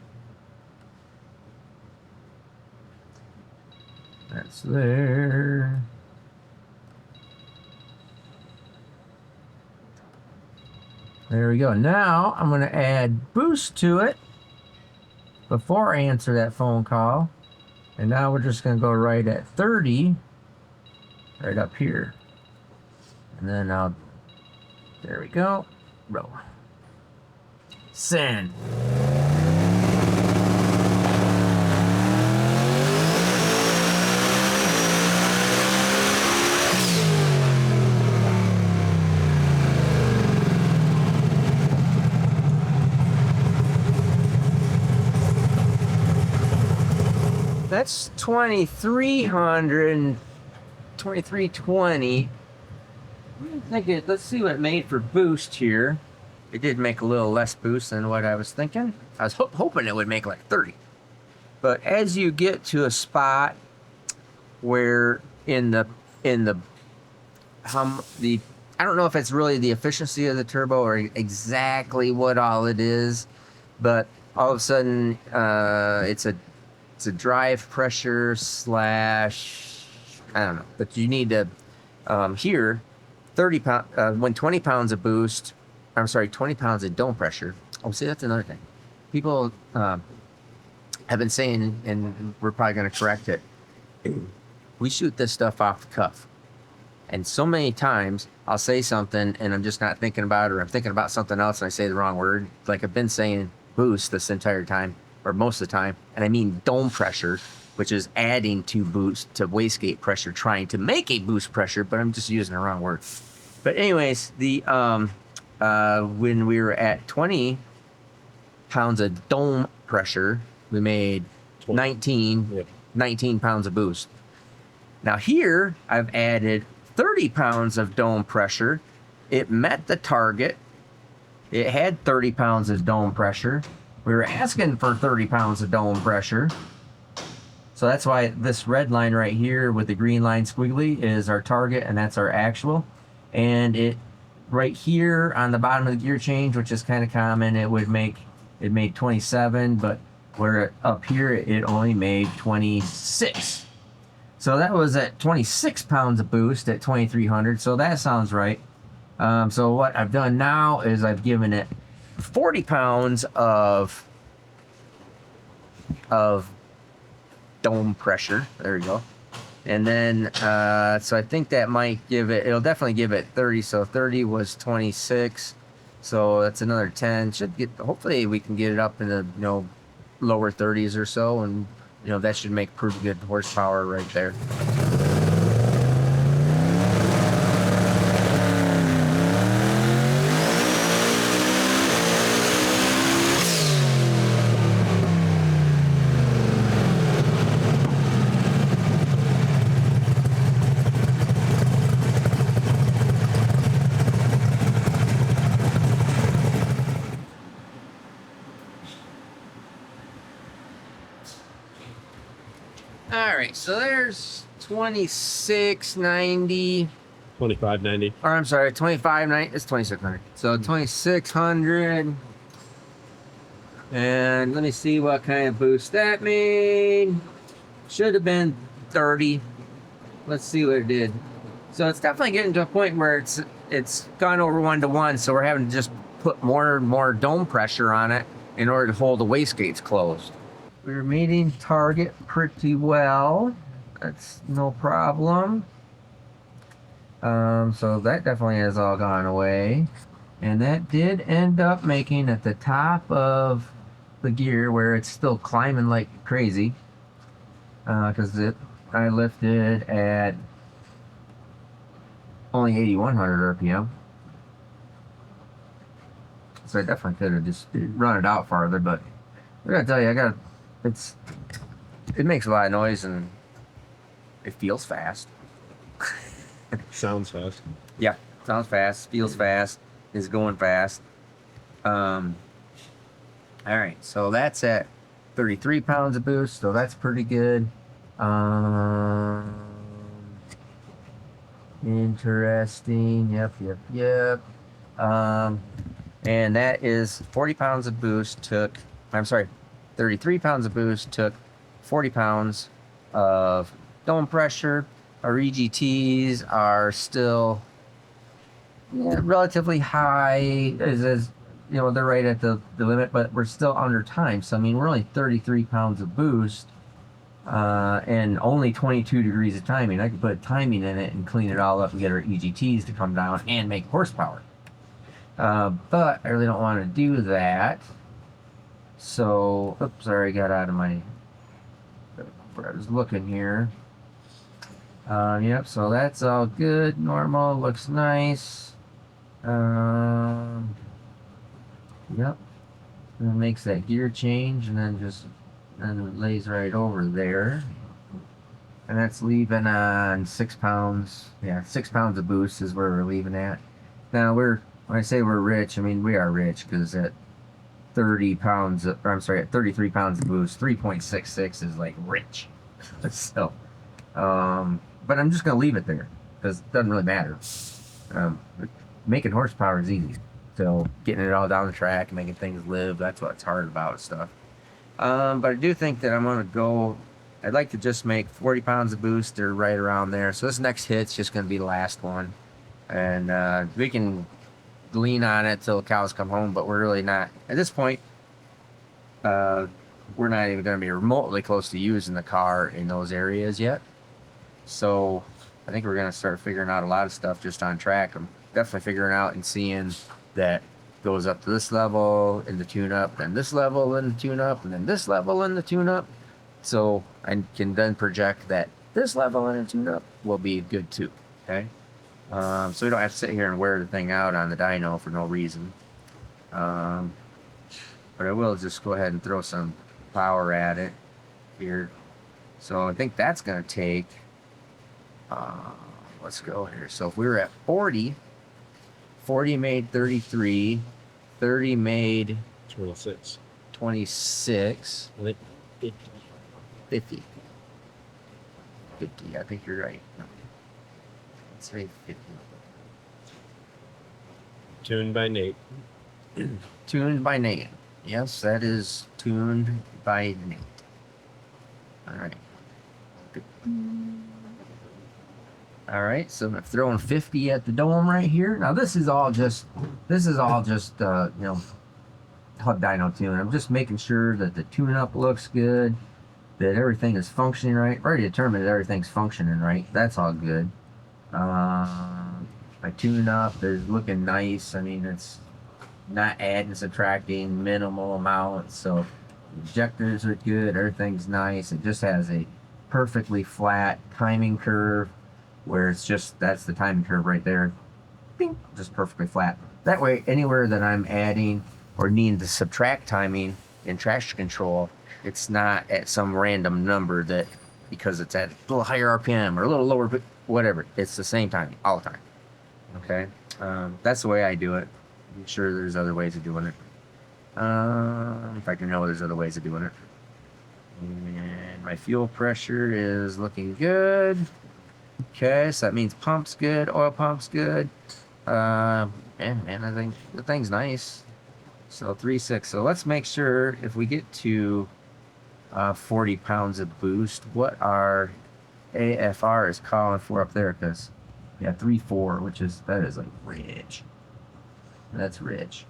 That's there. There we go. Now I'm going to add boost to it. before I answer that phone call. And now we're just going to go right at 30, right up here. And then there we go. Roll. Send. That's 2,300, 2,320. Let's see what it made for boost here. It did make a little less boost than what I was thinking. I was hoping it would make like 30. But as you get to a spot where I don't know if it's really the efficiency of the turbo or exactly what all it is, but all of a sudden it's a drive pressure slash, I don't know, but you need to here 30 pound when 20 pounds of boost, 20 pounds of dome pressure. Oh, see, that's another thing people have been saying, and we're probably going to correct it. We shoot this stuff off the cuff, and so many times I'll say something and I'm just not thinking about it, or I'm thinking about something else and I say the wrong word. Like I've been saying boost this entire time, or most of the time, and I mean dome pressure, which is adding to boost to wastegate pressure, trying to make a boost pressure, but I'm just using the wrong word. But anyways, the when we were at 20 pounds of dome pressure, we made 19 pounds of boost. Now here I've added 30 pounds of dome pressure. It met the target. It had 30 pounds of dome pressure. We were asking for 30 pounds of dome pressure. So that's why this red line right here with the green line squiggly is our target, and that's our actual. And it right here on the bottom of the gear change, which is kind of common, it made 27, but where up here it only made 26. So that was at 26 pounds of boost at 2,300. So that sounds right. So what I've done now is I've given it 40 pounds of dome pressure. There we go. And then, so I think that might it'll definitely give it 30. So 30 was 26. So that's another 10. Hopefully we can get it up in the, lower 30s or so. And, that should make pretty good horsepower right there. All right, so there's 2690. 2590. Or I'm sorry, 2590. It's 2600. So 2600. And let me see what kind of boost that made. Should have been 30. Let's see what it did. So it's definitely getting to a point where it's gone over 1-to-1. So we're having to just put more and more dome pressure on it in order to hold the wastegates closed. We're meeting target pretty well. That's no problem. So that definitely has all gone away. And that did end up making at the top of the gear where it's still climbing like crazy. Because I lifted at only 8,100 RPM. So I definitely could have just run it out farther, but I gotta tell you, it makes a lot of noise and it feels fast. Sounds fast. Yeah, sounds fast, feels fast, is going fast. All right, so that's at 33 pounds of boost, so that's pretty good. Interesting. Yep. And that is 40 pounds of boost took, 33 pounds of boost took 40 pounds of dome pressure. Our EGTs are still relatively high. you know, they're right at the limit, but we're still under time. So I mean, we're only 33 pounds of boost, and only 22 degrees of timing. I could put timing in it and clean it all up and get our EGTs to come down and make horsepower. But I really don't want to do that. So, oops, sorry, I got out of my, where I was looking here. Yep, so that's all good. Normal, looks nice. Yep. And it makes that gear change and then it lays right over there. And that's leaving on 6 pounds. Yeah, 6 pounds of boost is where we're leaving at. Now when I say we're rich, I mean we are rich, because at 33 pounds of boost, 3.66 is like rich. So, but I'm just gonna leave it there because it doesn't really matter. Making horsepower is easy. So getting it all down the track and making things live, that's what's hard about stuff. But I do think that I'd like to just make 40 pounds of boost or right around there. So this next hit's just going to be the last one. And we can lean on it till the cows come home, but we're really not, at this point, we're not even going to be remotely close to using the car in those areas yet. So I think we're going to start figuring out a lot of stuff just on track. I'm definitely figuring out and seeing that goes up to this level in the tune-up, then this level in the tune-up, and then this level in the tune-up. So I can then project that this level in the tune-up will be good too, okay? So we don't have to sit here and wear the thing out on the dyno for no reason. But I will just go ahead and throw some power at it here. So I think that's going to take, let's go here. So if we were at 40 made 33, 30 made 26. 26, I think 50. 50, I think you're right. Let's say 50. Tuned by Nate. Tuned by Nate. Yes, that is tuned by Nate. All right. All right, so I'm throwing 50 at the dome right here. Now this is all just you know, hub dyno tune. I'm just making sure that the tune-up looks good, that everything is functioning right. I've already determined that everything's functioning right. That's all good. My tune-up is looking nice. I mean, it's not adding, subtracting, minimal amounts. So injectors are good. Everything's nice. It just has a perfectly flat timing curve, where it's just, that's the timing curve right there. Bing, just perfectly flat. That way, anywhere that I'm adding or needing to subtract timing in traction control, it's not at some random number that, because it's at a little higher RPM or a little lower, whatever. It's the same timing all the time. Okay? That's the way I do it. I'm sure there's other ways of doing it. In fact, I know there's other ways of doing it. And my fuel pressure is looking good. Okay, so that means pump's good, oil pump's good. Man, I think the thing's nice. So 3.6. So let's make sure if we get to 40 pounds of boost, what our AFR is calling for up there, because yeah, 3.4, that is like rich. That's rich.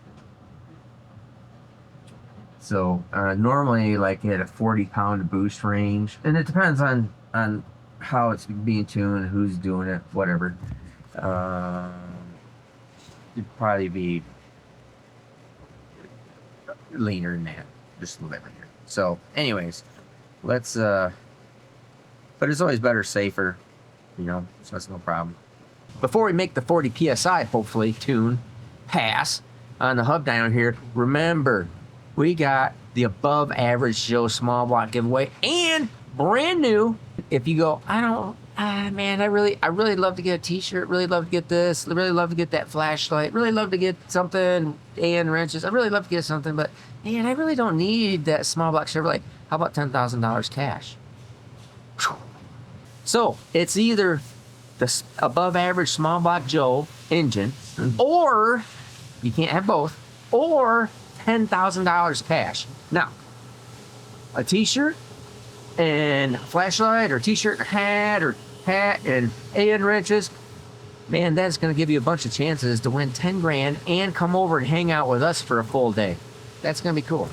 So normally, like at a 40 pound boost range, and it depends on how it's being tuned, who's doing it, whatever. It'd probably be leaner than that, just a little bit leaner. So, anyways, let's. But it's always better, safer, you know. So that's no problem. Before we make the 40 psi, hopefully tune pass on the hub dyno here. Remember, we got the above average Joe small block giveaway, and brand new. If you go, man, I really love to get a t-shirt, really love to get this, really love to get that flashlight, really love to get something, and wrenches, I really love to get something, but man, I really don't need that small block Chevrolet. How about $10,000 cash? So it's either the above average small block Joe engine, or you can't have both, or $10,000 cash. Now, a t-shirt and a flashlight, or t-shirt and hat, or hat and wrenches, man, that's going to give you a bunch of chances to win 10 grand and come over and hang out with us for a full day. That's going to be cool.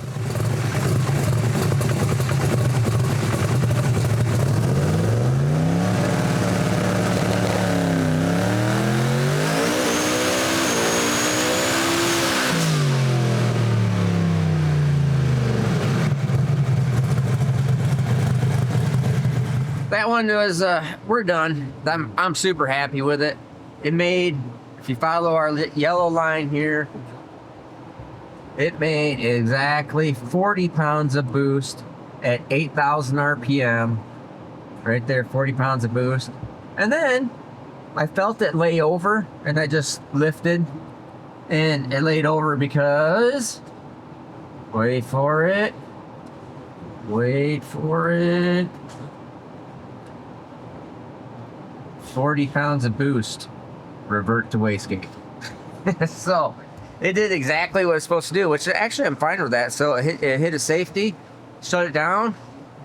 That one was, we're done. I'm super happy with it. It made, if you follow our yellow line here, it made exactly 40 pounds of boost at 8,000 RPM. Right there, 40 pounds of boost. And then I felt it lay over, and I just lifted, and it laid over because, wait for it, 40 pounds of boost, revert to wastegate. So it did exactly what it's supposed to do, which actually I'm fine with that. So it hit a safety, shut it down,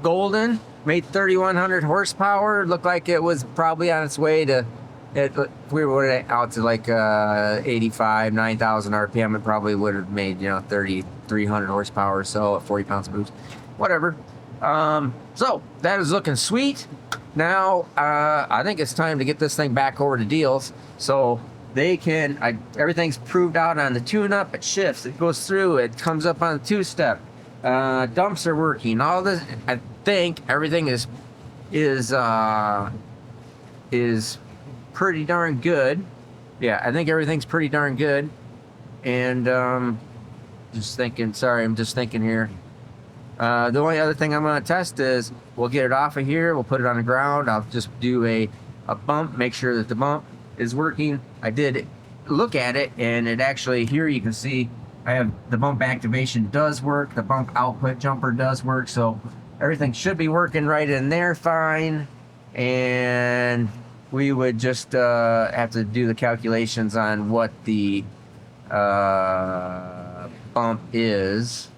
golden, made 3,100 horsepower. Looked like it was probably on its way to, if we were out to like 85, 9,000 RPM, it probably would have made, 3,300 horsepower or so at 40 pounds of boost. Whatever. So that is looking sweet. Now, I think it's time to get this thing back over to Deals so they can, everything's proved out on the tune-up. It shifts, it goes through, it comes up on the two-step. Dumps are working. All this, I think everything is pretty darn good. Yeah, I think everything's pretty darn good. And I'm just thinking here. The only other thing I'm going to test is we'll get it off of here. We'll put it on the ground. I'll just do a bump, make sure that the bump is working. I did look at it, and it actually, here you can see I have the bump activation does work. The bump output jumper does work. So everything should be working right in there fine. And we would just have to do the calculations on what the bump is.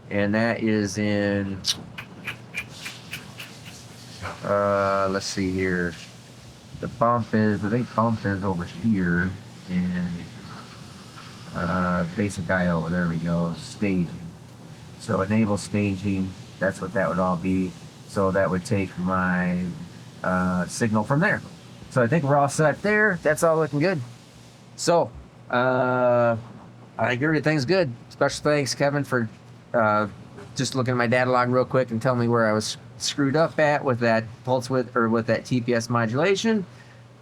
And that is in, let's see here. The bump is, I think bump is over here in basic IO. There we go, staging. So enable staging, that's what that would all be. So that would take my signal from there. So I think we're all set there. That's all looking good. So, I think everything's good. Special thanks, Kevin, for just looking at my data log real quick and telling me where I was screwed up at with that pulse width or with that TPS modulation.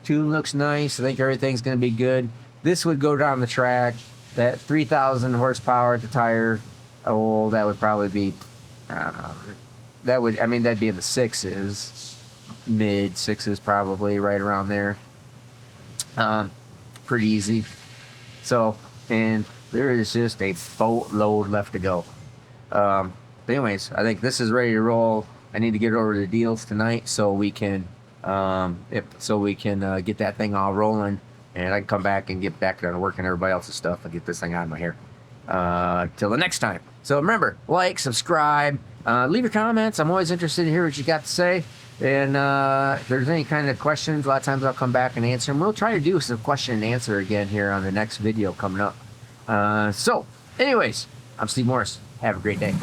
Tune looks nice. I think everything's going to be good. This would go down the track. That 3,000 horsepower at the tire. Oh, that would probably be. That'd be in the sixes, mid sixes probably, right around there. Pretty easy. So, and there is just a boatload left to go. But anyways, I think this is ready to roll. I need to get it over to Deals tonight so we can get that thing all rolling, and I can come back and get back to working everybody else's stuff and get this thing out of my hair. Till the next time. So remember, like, subscribe, leave your comments. I'm always interested to hear what you got to say. And if there's any kind of questions, a lot of times I'll come back and answer them. We'll try to do some question and answer again here on the next video coming up. So anyways, I'm Steve Morris. Have a great day.